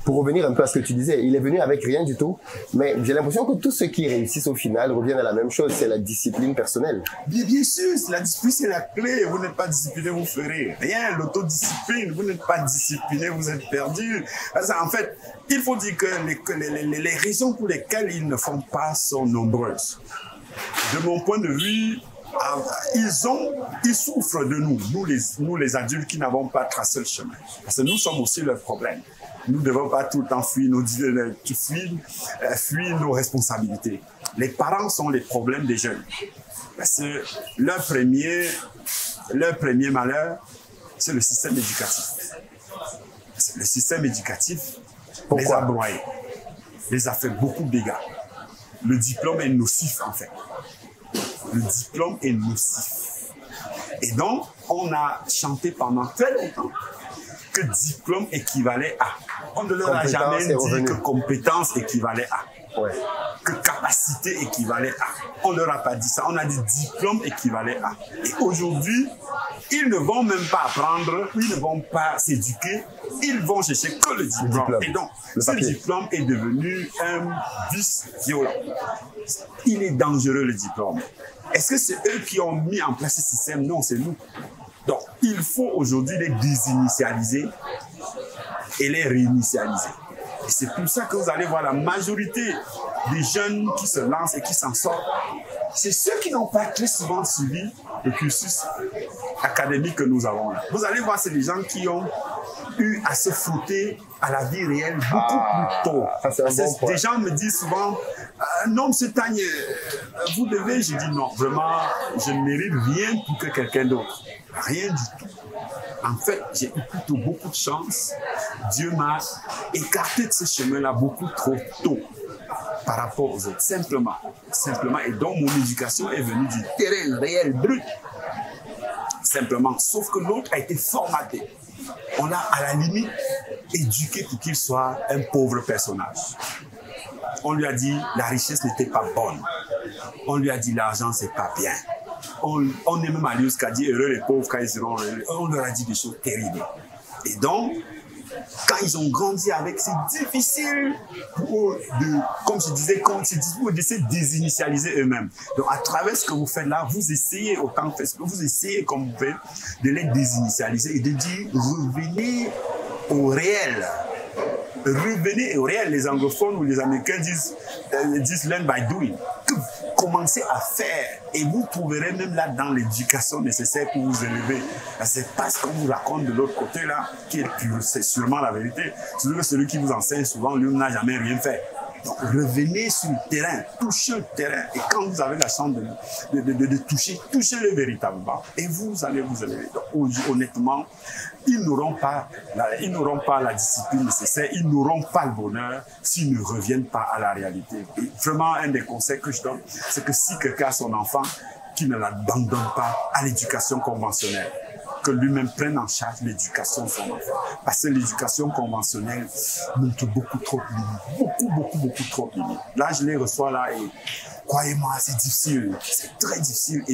Pour revenir un peu à ce que tu disais, il est venu avec rien du tout, mais j'ai l'impression que tous ceux qui réussissent au final reviennent à la même chose, c'est la discipline personnelle. Bien sûr, la discipline c'est la clé. Vous n'êtes pas discipliné, vous ferez rien. L'autodiscipline, vous n'êtes pas discipliné, vous êtes perdu. En fait, il faut dire que les raisons pour lesquelles ils ne font pas sont nombreuses. De mon point de vue, ils souffrent de nous les adultes qui n'avons pas tracé le chemin. Parce que nous sommes aussi leur problème. Nous ne devons pas tout le temps fuir nos responsabilités. Les parents sont les problèmes des jeunes. Parce que leur premier malheur, c'est le système éducatif. Le système éducatif les a broyés, les a fait beaucoup de dégâts. Le diplôme est nocif en fait. Le diplôme est nocif. Et donc, on a chanté pendant très longtemps que diplôme équivalait à. On ne leur a jamais dit que compétence équivalait à. Ouais. Que capacité équivalait à. On ne leur a pas dit ça. On a dit diplôme équivalait à. Et aujourd'hui, ils ne vont même pas apprendre, ils ne vont pas s'éduquer, ils vont chercher que le diplôme. Et donc, ce diplôme est devenu un vice violent. Il est dangereux le diplôme. Est-ce que c'est eux qui ont mis en place ce système? Non, c'est nous. Donc, il faut aujourd'hui les désinitialiser et les réinitialiser. Et c'est pour ça que vous allez voir la majorité des jeunes qui se lancent et qui s'en sortent. C'est ceux qui n'ont pas très souvent suivi le cursus académique que nous avons là. Vous allez voir, c'est des gens qui ont eu à se frotter à la vie réelle beaucoup plus tôt. Des gens me disent souvent, non, M. Tagne, vous devez, je dis non, vraiment, je ne mérite rien pour que quelqu'un d'autre. Rien du tout. En fait, j'ai eu plutôt beaucoup de chance. Dieu m'a écarté de ce chemin-là beaucoup trop tôt par rapport aux autres. Simplement. Et donc, mon éducation est venue du terrain réel, brut. Simplement. Sauf que l'autre a été formaté. On l'a, à la limite, éduqué pour qu'il soit un pauvre personnage. On lui a dit la richesse n'était pas bonne. On lui a dit l'argent, c'est pas bien. On est même allé jusqu'à dire heureux les pauvres quand ils seront heureux. On leur a dit des choses terribles. Et donc, quand ils ont grandi avec, c'est difficile pour eux comme je disais, de se désinitialiser eux-mêmes. Donc, à travers ce que vous faites là, vous essayez autant que vous essayez comme vous pouvez de les désinitialiser et de dire revenez au réel. Revenez au réel. Les anglophones ou les américains disent learn by doing. Commencez à faire et vous trouverez même là dans l'éducation nécessaire pour vous élever. C'est pas ce qu'on vous raconte de l'autre côté là qui est pur, c'est sûrement la vérité. Celui qui vous enseigne souvent, lui n'a jamais rien fait. Donc revenez sur le terrain, touchez le terrain et quand vous avez la chance de touchez-le véritablement et vous allez vous élever. Donc honnêtement, ils n'auront pas la discipline nécessaire, ils n'auront pas le bonheur s'ils ne reviennent pas à la réalité. Et vraiment, un des conseils que je donne, c'est que si quelqu'un a son enfant, qu'il ne l'abandonne pas à l'éducation conventionnelle, que lui-même prenne en charge l'éducation de son enfant. Parce que l'éducation conventionnelle montre beaucoup trop de limites, beaucoup trop de limites. Là, je les reçois là et croyez-moi, c'est difficile, c'est très difficile.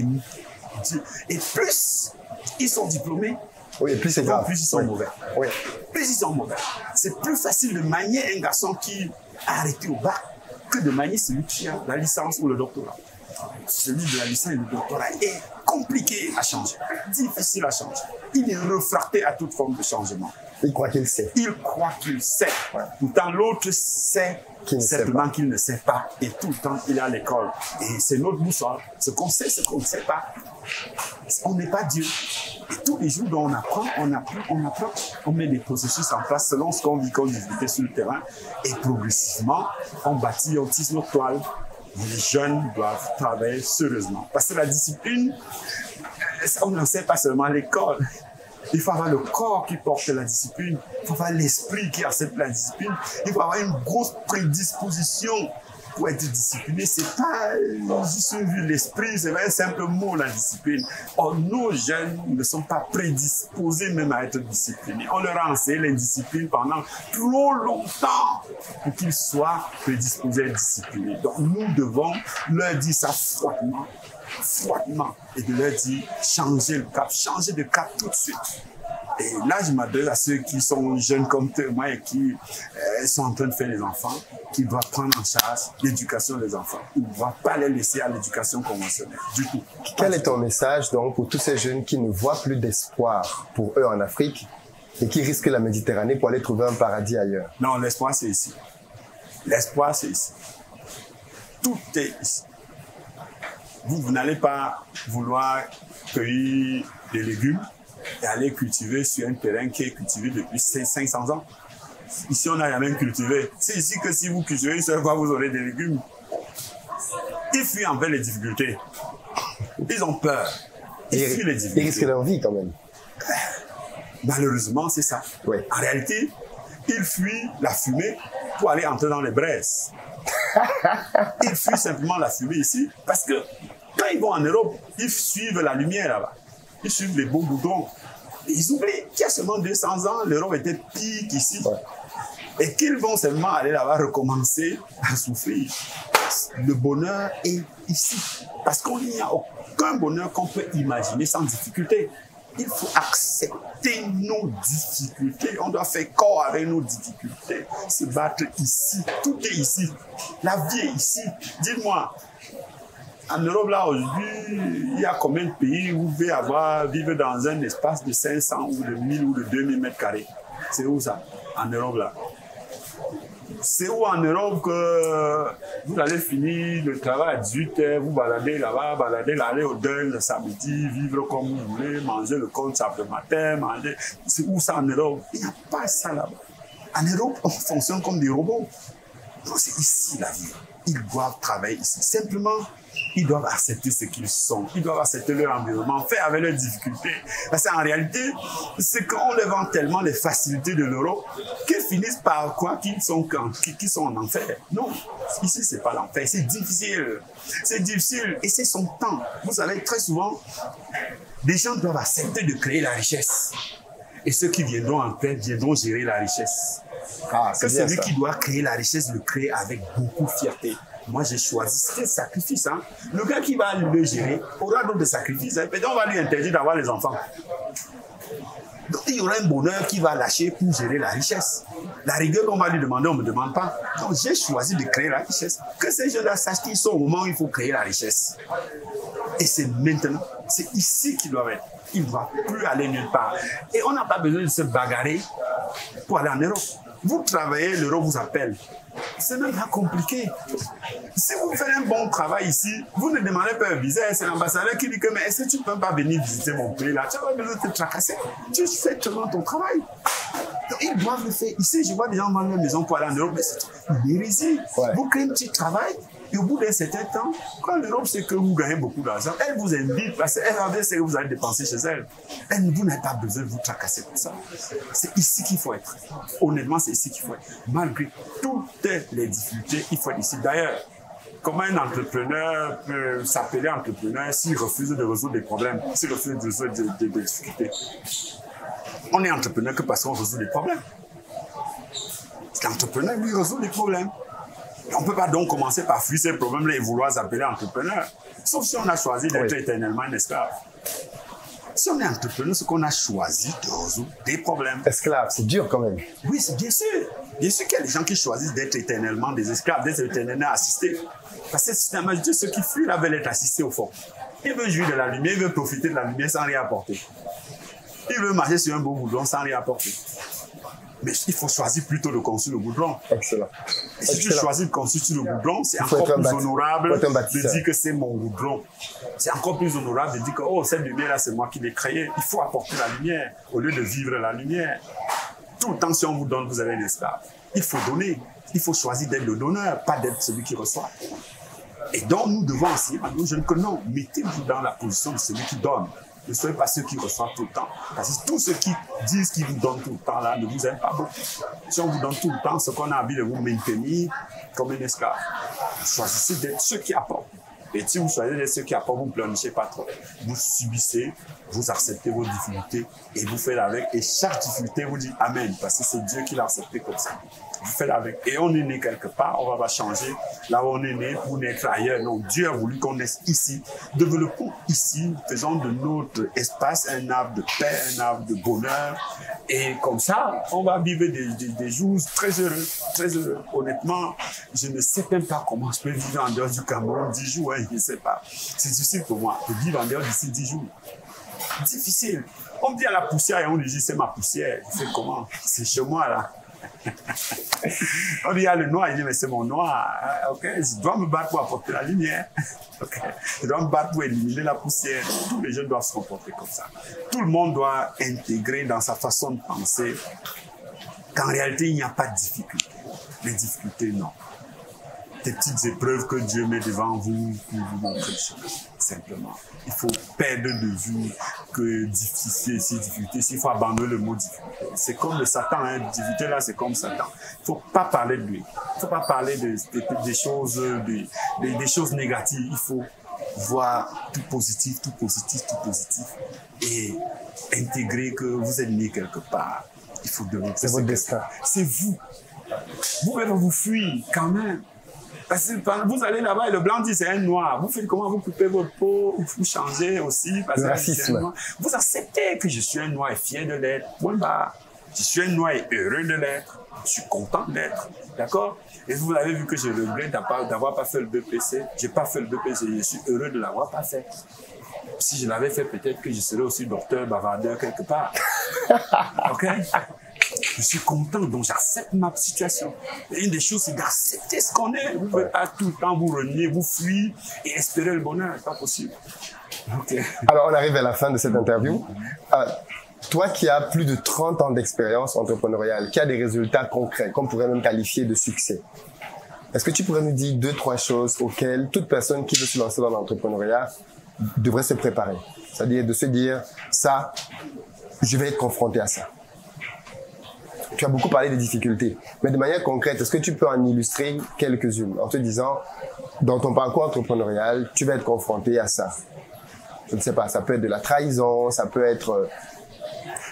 Et plus ils sont diplômés, oui, plus c'est grave. Plus ils sont mauvais. Oui. Plus ils sont mauvais. C'est plus facile de manier un garçon qui a arrêté au bac que de manier celui qui a la licence ou le doctorat. Celui de la licence et le doctorat est compliqué à changer, difficile à changer. Il est réfracté à toute forme de changement. Il croit qu'il sait. Il croit qu'il sait. Ouais. Pourtant, l'autre sait simplement qu'il ne sait pas. Et tout le temps, il est à l'école. Et c'est notre boussole. Ce qu'on sait, ce qu'on ne sait pas. On n'est pas Dieu. Et tous les jours dont on apprend, on apprend. On met des processus en place selon ce qu'on vit comme difficulté sur le terrain. Et progressivement, on bâtit, on tisse notre toile. Les jeunes doivent travailler sérieusement. Parce que la discipline, on n'en sait pas seulement à l'école. Il faut avoir le corps qui porte la discipline. Il faut avoir l'esprit qui accepte la discipline. Il faut avoir une grosse prédisposition pour être discipliné. C'est pas juste vu l'esprit, c'est pas un simple mot, la discipline. Or, nos jeunes ne sont pas prédisposés même à être disciplinés. On leur a enseigné les disciplines pendant trop longtemps pour qu'ils soient prédisposés à être disciplinés. Donc, nous devons leur dire ça froidement, et de leur dire changer de cap tout de suite. Et là, je m'adresse à ceux qui sont jeunes comme moi et qui sont en train de faire les enfants, qui doivent prendre en charge l'éducation des enfants. Ils ne doivent pas les laisser à l'éducation conventionnelle, du tout. Quel est ton message donc pour tous ces jeunes qui ne voient plus d'espoir pour eux en Afrique et qui risquent la Méditerranée pour aller trouver un paradis ailleurs? Non, l'espoir, c'est ici. L'espoir, c'est ici. Tout est ici. Vous n'allez pas vouloir cueillir des légumes et aller cultiver sur un terrain qui est cultivé depuis 500 ans. Ici, on n'a jamais cultivé. C'est ici que si vous cultivez une seule fois, vous aurez des légumes. Ils fuient envers les difficultés. Ils ont peur. Ils fuient les difficultés. Ils risquent leur vie quand même. Malheureusement, c'est ça. Oui. En réalité, ils fuient la fumée pour aller entrer dans les braises. Ils fuient simplement la fumée ici parce que quand ils vont en Europe, ils suivent la lumière là-bas. Ils suivent les beaux boutons. Et ils oublient qu'il y a seulement 200 ans, l'Europe était pire qu'ici. Ouais. Et qu'ils vont seulement aller là-bas recommencer à souffrir. Le bonheur est ici. Parce qu'il n'y a aucun bonheur qu'on peut imaginer sans difficulté. Il faut accepter nos difficultés. On doit faire corps avec nos difficultés. Se battre ici. Tout est ici. La vie est ici. Dites-moi, en Europe, là, aujourd'hui, il y a combien de pays où vous pouvez vivre dans un espace de 500 ou de 1000 ou de 2000 mètres carrés? C'est où ça? En Europe, là. C'est où en Europe que vous allez finir le travail à 18h, vous baladez là-bas, aller au deuil le samedi, vivre comme vous voulez, manger le concept le matin, manger. C'est où ça en Europe? Il n'y a pas ça là-bas. En Europe, on fonctionne comme des robots. Non, c'est ici la vie. Ils doivent travailler ici. Simplement, ils doivent accepter ce qu'ils sont. Ils doivent accepter leur environnement, faire avec leurs difficultés. Parce qu'en réalité, c'est qu'on leur vend tellement les facilités de l'Europe qu'ils finissent par croire qu'ils sont en enfer. Non, ici, c'est pas l'enfer. C'est difficile. C'est difficile et c'est son temps. Vous savez, très souvent, les gens doivent accepter de créer la richesse. Et ceux qui viendront en paix viendront gérer la richesse. Que celui qui doit créer la richesse le crée avec beaucoup de fierté. Moi, j'ai choisi, c'est un sacrifice. Hein. Le gars qui va le gérer aura d'autres sacrifices. Hein. Peut-être on va lui interdire d'avoir les enfants. Donc, il y aura un bonheur qui va lâcher pour gérer la richesse. La rigueur qu'on va lui demander, on ne me demande pas. Donc, j'ai choisi de créer la richesse. Que ces gens-là sachent qu'ils sont au moment où il faut créer la richesse. Et c'est maintenant, c'est ici qu'ils doivent être. Ils ne doivent plus aller nulle part. Et on n'a pas besoin de se bagarrer pour aller en Europe. Vous travaillez, l'Europe vous appelle. C'est même pas compliqué. Si vous faites un bon travail ici, vous ne demandez pas un visa. C'est l'ambassadeur qui dit que mais est-ce que tu ne peux pas venir visiter mon pays là? Tu n'as pas besoin de te tracasser. Tu fais seulement ton travail. Donc, ils doivent le faire. Ici, je vois des gens vendre leur maison pour aller en Europe, mais c'est une hérésie. Ouais. Vous créez un petit travail. Et au bout d'un certain temps, quand l'Europe sait que vous gagnez beaucoup d'argent, elle vous invite parce qu'elle va ce que vous allez dépenser chez elle. Vous n'avez pas besoin de vous tracasser pour ça. C'est ici qu'il faut être. Honnêtement, c'est ici qu'il faut être. Malgré toutes les difficultés, il faut être ici. D'ailleurs, comment un entrepreneur peut s'appeler entrepreneur s'il refuse de résoudre des problèmes, s'il refuse de résoudre des difficultés? On est entrepreneur que parce qu'on résout des problèmes. L'entrepreneur, lui, résout des problèmes. On ne peut pas donc commencer par fuir ces problèmes-là et vouloir s'appeler entrepreneur. Sauf si on a choisi d'être éternellement un esclave. Si on est entrepreneur, c'est qu'on a choisi de résoudre des problèmes. Esclave, c'est dur quand même. Oui, c'est bien sûr. Bien sûr qu'il y a des gens qui choisissent d'être éternellement des esclaves, d'être éternellement assistés. Parce que c'est un Dieu, ceux qui fuient là veulent être assistés au fond. Ils veulent jouir de la lumière, ils veulent profiter de la lumière sans rien apporter. Ils veulent marcher sur un beau goudron sans rien apporter. Mais il faut choisir plutôt de construire le goudron. Excellent. Et si tu choisis de construire le goudron, c'est encore plus honorable de dire que c'est mon goudron. C'est encore plus honorable de dire que oh, cette lumière-là, c'est moi qui l'ai créée. Il faut apporter la lumière au lieu de vivre la lumière. Tout le temps, si on vous donne, vous avez un esclave. Il faut donner. Il faut choisir d'être le donneur, pas d'être celui qui reçoit. Et donc, nous devons enseigner à nos jeunes que non, mettez-vous dans la position de celui qui donne. Ne soyez pas ceux qui reçoivent tout le temps. Parce que tous ceux qui disent qu'ils vous donnent tout le temps, là, ne vous aiment pas beaucoup. Si on vous donne tout le temps, ce qu'on a envie de vous maintenir comme un esclave. Choisissez d'être ceux qui apportent. Et si vous choisissez d'être ceux qui apportent, vous ne pleurnichez pas trop. Vous subissez, vous acceptez vos difficultés et vous faites avec. Et chaque difficulté, vous dit Amen. Parce que c'est Dieu qui l'a accepté comme ça. Vous faites avec. Et on est né quelque part, on va pas changer. Là où on est né pour naître ailleurs. Non, Dieu a voulu qu'on naisse ici. Développons ici, faisons de notre espace un arbre de paix, un arbre de bonheur. Et comme ça, on va vivre des jours très heureux, très heureux. Honnêtement, je ne sais même pas comment je peux vivre en dehors du Cameroun 10 jours, hein, je ne sais pas. C'est difficile pour moi de vivre en dehors d'ici 10 jours. Difficile. On me dit à la poussière et on dit c'est ma poussière. Je fais comment? C'est chez moi là. On dit, il y a le noir, il dit, mais c'est mon noir. Ok, je dois me battre pour apporter la lumière. Ok, je dois me battre pour éliminer la poussière. Tous les jeunes doivent se comporter comme ça. Tout le monde doit intégrer dans sa façon de penser qu'en réalité, il n'y a pas de difficulté. Les difficultés, non. Des petites épreuves que Dieu met devant vous pour vous montrer le chemin. Simplement. Il faut perdre de vue que difficile, c'est difficulté. Il faut abandonner le mot difficulté. C'est comme le Satan, hein. Difficulté là, c'est comme Satan. Il ne faut pas parler de lui. Il ne faut pas parler des choses, des choses négatives. Il faut voir tout positif, tout positif, tout positif. Et intégrer que vous êtes né quelque part. Il faut devenir. C'est votre destin. C'est vous. Vous-même, vous fuyez quand même. Parce que vous allez là-bas et le blanc dit c'est un noir. Vous faites comment? Vous coupez votre peau, vous changez aussi. Parce le que racisme. Vous acceptez que je suis un noir et fier de l'être. Point barre. Je suis un noir et heureux de l'être. Je suis content d'être. D'accord? Et vous avez vu que je regrette d'avoir pas fait le BPC. Je n'ai pas fait le BPC. Je suis heureux de l'avoir pas fait. Si je l'avais fait, peut-être que je serais aussi docteur, bavardeur quelque part. OK? Je suis content, donc j'accepte ma situation. Et une des choses, c'est d'accepter ce qu'on est. Vous ne pouvez pas tout le temps vous renier, vous fuir et espérer le bonheur. C'est pas possible. Okay. Alors, on arrive à la fin de cette interview. Toi qui as plus de 30 ans d'expérience entrepreneuriale, qui a des résultats concrets, qu'on pourrait même qualifier de succès, est-ce que tu pourrais nous dire 2-3 choses auxquelles toute personne qui veut se lancer dans l'entrepreneuriat devrait se préparer? C'est-à-dire de se dire, ça, je vais être confronté à ça. Tu as beaucoup parlé des difficultés, mais de manière concrète, est-ce que tu peux en illustrer quelques-unes en te disant, dans ton parcours entrepreneurial, tu vas être confronté à ça? Je ne sais pas, ça peut être de la trahison, ça peut être...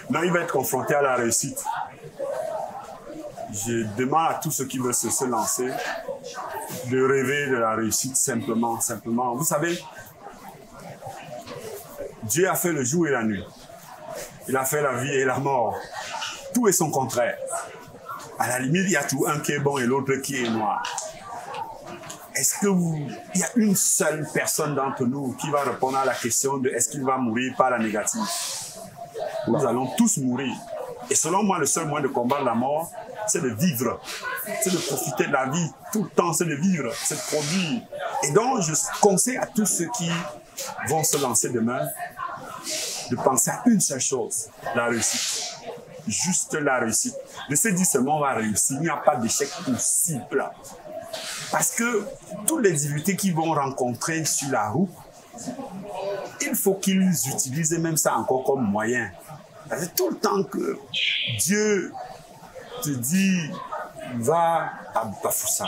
Non, il va être confronté à la réussite. Je demande à tous ceux qui veulent se lancer de rêver de la réussite simplement, simplement. Vous savez, Dieu a fait le jour et la nuit. Il a fait la vie et la mort. Tout est son contraire. À la limite, il y a tout un qui est bon et l'autre qui est noir. Est-ce qu'il y a une seule personne d'entre nous qui va répondre à la question de est-ce qu'il va mourir par la négative? Nous allons tous mourir. Et selon moi, le seul moyen de combattre la mort, c'est de vivre. C'est de profiter de la vie. Tout le temps, c'est de vivre, c'est de produire. Et donc, je conseille à tous ceux qui vont se lancer demain de penser à une seule chose, la réussite. Juste la réussite. De se dire seulement on va réussir. Il n'y a pas d'échec possible. Parce que toutes les difficultés qu'ils vont rencontrer sur la route, il faut qu'ils utilisent même ça encore comme moyen. Parce que tout le temps que Dieu te dit va à Bafoussa,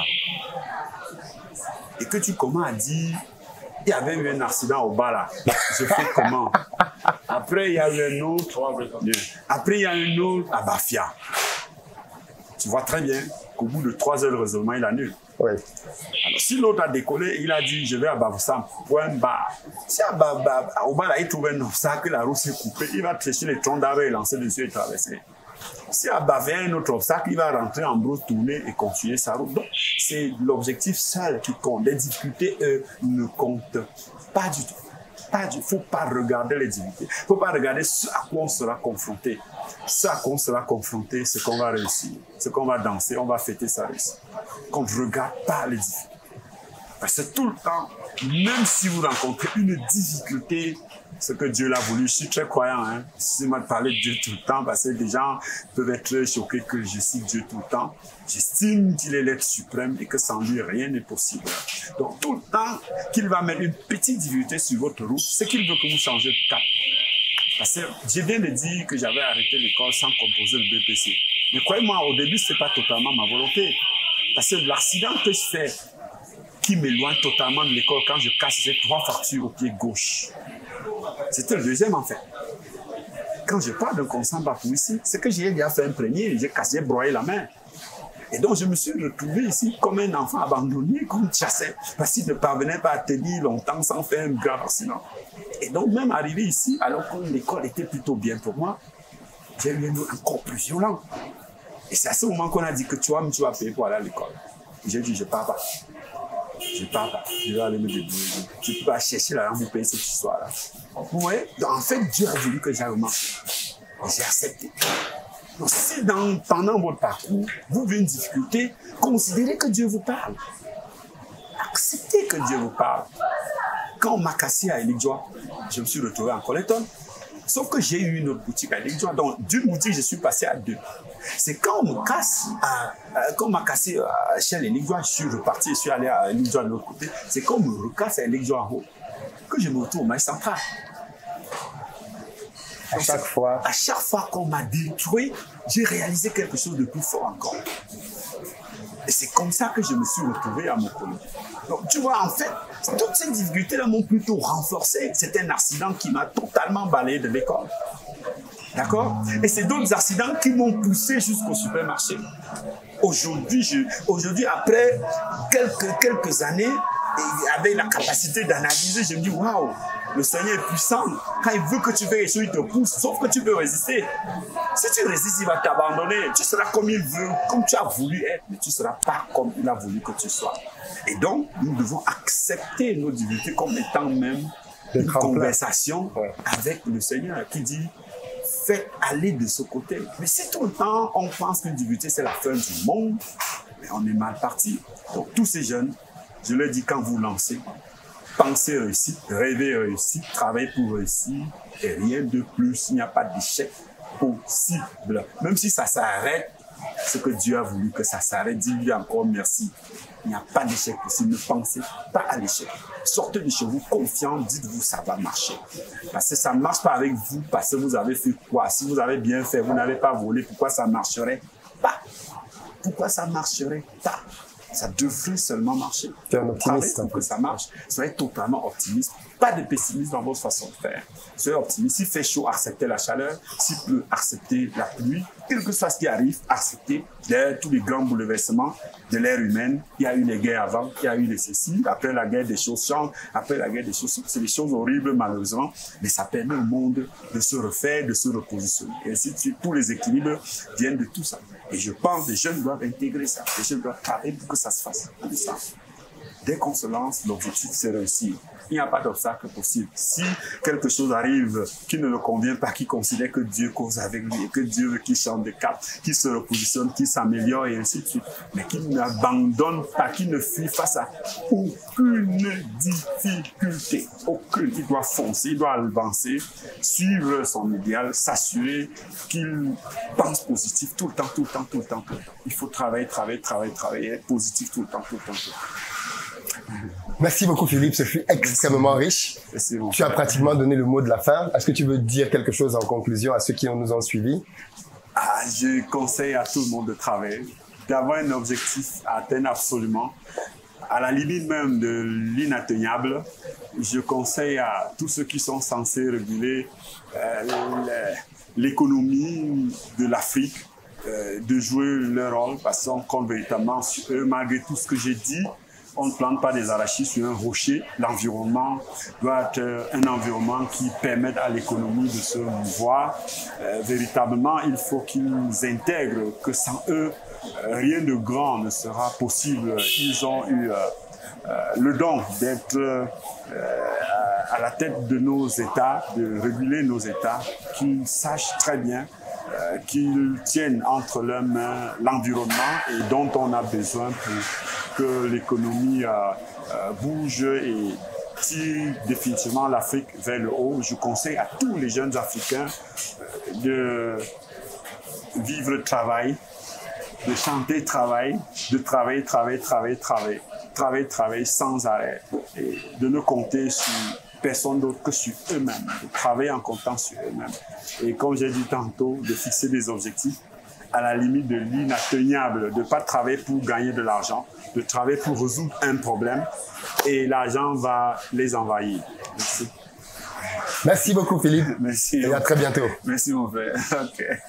et que tu commences à dire, il y avait eu un accident au bas là, je fais comment? Après, il y a eu un autre, après, il y a un autre à Bafia. Tu vois très bien qu'au bout de 3 heures de raisonnement, il annule. Oui. Alors, si l'autre a décollé, il a dit, je vais à Bafoussam, point barre. Si au bas là, il trouve un obstacle, la route s'est coupée, il va chercher les troncs d'arbre et lancer dessus et traverser. Si à Bavé un autre obstacle, il va rentrer en brousse, tourner et continuer sa route. Donc, c'est l'objectif seul qui compte. Les difficultés, eux, ne comptent pas du tout. Il ne faut pas regarder les difficultés. Il ne faut pas regarder ce à quoi on sera confronté. Ce à quoi on sera confronté, c'est qu'on va réussir. C'est qu'on va danser, on va fêter sa réussite. Qu'on ne regarde pas les difficultés. Parce que tout le temps, même si vous rencontrez une difficulté, ce que Dieu l'a voulu, je suis très croyant. Hein. Si moi de parler de Dieu tout le temps, parce que des gens peuvent être choqués que je cite Dieu tout le temps. J'estime qu'il est l'être suprême et que sans lui, rien n'est possible. Donc tout le temps qu'il va mettre une petite difficulté sur votre route, c'est qu'il veut que vous changez de cap. Parce que je viens de dire que j'avais arrêté l'école sans composer le BPC. Mais croyez-moi, au début, ce n'est pas totalement ma volonté. Parce que l'accident que je fais, qui m'éloigne totalement de l'école quand je casse ces 3 fractures au pied gauche. C'était le deuxième en fait. Quand je parle d'un consent Bafou ici, c'est que j'ai déjà fait un premier, j'ai broyé la main. Et donc je me suis retrouvé ici comme un enfant abandonné, comme chassé, parce qu'il ne parvenait pas à tenir longtemps sans faire un grave accident. Et donc même arrivé ici, alors que l'école était plutôt bien pour moi, j'ai eu un encore plus violent. Et c'est à ce moment qu'on a dit que tu vas payer pour aller à l'école. J'ai dit, je pars pas. Je pars pas. Je vais aller me débrouiller. Je ne peux pas chercher l'argent pour payer cette histoire-là. Vous voyez? Donc, en fait, Dieu a voulu que j'aille au marché. Et j'ai accepté. Donc, si pendant votre parcours, vous avez une difficulté, considérez que Dieu vous parle. Acceptez que Dieu vous parle. Quand on m'a cassé à Eligjoa, je me suis retrouvé en Colleton. Sauf que j'ai eu une autre boutique à Eligjoa. Donc, d'une boutique, je suis passé à 2. C'est quand on me casse, quand on m'a cassé chez Eligjoa, je suis reparti, je suis allé à Eligjoa de l'autre côté. C'est quand on me recasse à Eligjoa en haut que je me retrouve au marché central. À chaque fois qu'on m'a détruit, j'ai réalisé quelque chose de plus fort encore. Et c'est comme ça que je me suis retrouvé à mon collège. Donc, tu vois, en fait, toutes ces difficultés-là m'ont plutôt renforcé. C'est un accident qui m'a totalement balayé de l'école. D'accord? Et c'est d'autres accidents qui m'ont poussé jusqu'au supermarché. Aujourd'hui, après quelques années, avec la capacité d'analyser, je me dis, waouh, le Seigneur est puissant. Quand il veut que tu fasses quelque chose, il te pousse, sauf que tu peux résister. Si tu résistes, il va t'abandonner. Tu seras comme il veut, comme tu as voulu être, mais tu ne seras pas comme il a voulu que tu sois. Et donc, nous devons accepter nos difficultés comme étant même une conversation avec le Seigneur qui dit, faites aller de ce côté. Mais si tout le temps, on pense qu'une difficulté, c'est la fin du monde, mais on est mal parti. Donc, tous ces jeunes, je leur dis, quand vous lancez, pensez réussite, rêvez réussite, travaillez pour réussir, et rien de plus. Il n'y a pas d'échec possible. Même si ça s'arrête, ce que Dieu a voulu que ça s'arrête, dis-lui encore merci. Il n'y a pas d'échec possible. Ne pensez pas à l'échec. Sortez de chez vous confiant, dites-vous ça va marcher. Parce que ça ne marche pas avec vous, parce que vous avez fait quoi? Si vous avez bien fait, vous n'avez pas volé, pourquoi ça ne marcherait pas? Pourquoi ça ne marcherait pas? Ça devrait seulement marcher. Tu es un optimiste. Pour que ça marche, soyez totalement optimiste. Pas de pessimisme dans votre façon de faire. Soyez optimiste. S'il fait chaud, acceptez la chaleur. S'il pleut, acceptez la pluie. Quel que soit ce qui arrive, acceptez. Derrière tous les grands bouleversements de l'ère humaine, il y a eu les guerres avant, il y a eu les ceci. Après la guerre, des choses changent. Après la guerre, des choses changent. C'est des choses horribles, malheureusement. Mais ça permet au monde de se refaire, de se repositionner. Et ainsi de suite. Tous les équilibres viennent de tout ça. Et je pense que les jeunes doivent intégrer ça. Les jeunes doivent travailler pour que ça se fasse. Tout ça. Dès qu'on se lance, l'objectif c'est réussir. Il n'y a pas d'obstacle possible. Si quelque chose arrive qui ne le convient pas, qui considère que Dieu cause avec lui, et que Dieu veut qu'il change de cap, qu'il se repositionne, qu'il s'améliore et ainsi de suite, mais qu'il n'abandonne pas, qu'il ne fuit face à aucune difficulté. Aucune. Il doit foncer, il doit avancer, suivre son idéal, s'assurer qu'il pense positif tout le temps, tout le temps, tout le temps, tout le temps. Il faut travailler, être positif tout le temps, tout le temps, tout le temps. Merci beaucoup Philippe, ce fut extrêmement riche. Tu as pratiquement donné le mot de la fin. Est-ce que tu veux dire quelque chose en conclusion à ceux qui nous ont suivis? Je conseille à tout le monde de travailler, d'avoir un objectif à atteindre absolument, à la limite même de l'inatteignable, je conseille à tous ceux qui sont censés réguler l'économie de l'Afrique de jouer leur rôle parce qu'on compte véritablement sur eux. Malgré tout ce que j'ai dit, on ne plante pas des arachides sur un rocher. L'environnement doit être un environnement qui permette à l'économie de se mouvoir. Véritablement, il faut qu'ils intègrent que sans eux, rien de grand ne sera possible. Ils ont eu le don d'être à la tête de nos États, de réguler nos États, qu'ils sachent très bien qu'ils tiennent entre leurs mains l'environnement et dont on a besoin pour que l'économie bouge et tire définitivement l'Afrique vers le haut. Je conseille à tous les jeunes Africains de vivre le travail, de chanter travail, de travailler sans arrêt et de ne compter sur personne d'autre que sur eux-mêmes, de travailler en comptant sur eux-mêmes. Et comme j'ai dit tantôt, de fixer des objectifs à la limite de l'inatteignable, de ne pas travailler pour gagner de l'argent, de travailler pour résoudre un problème et l'argent va les envahir. Merci. Merci beaucoup Philippe. Merci. Et à très bientôt. Merci mon frère. Okay.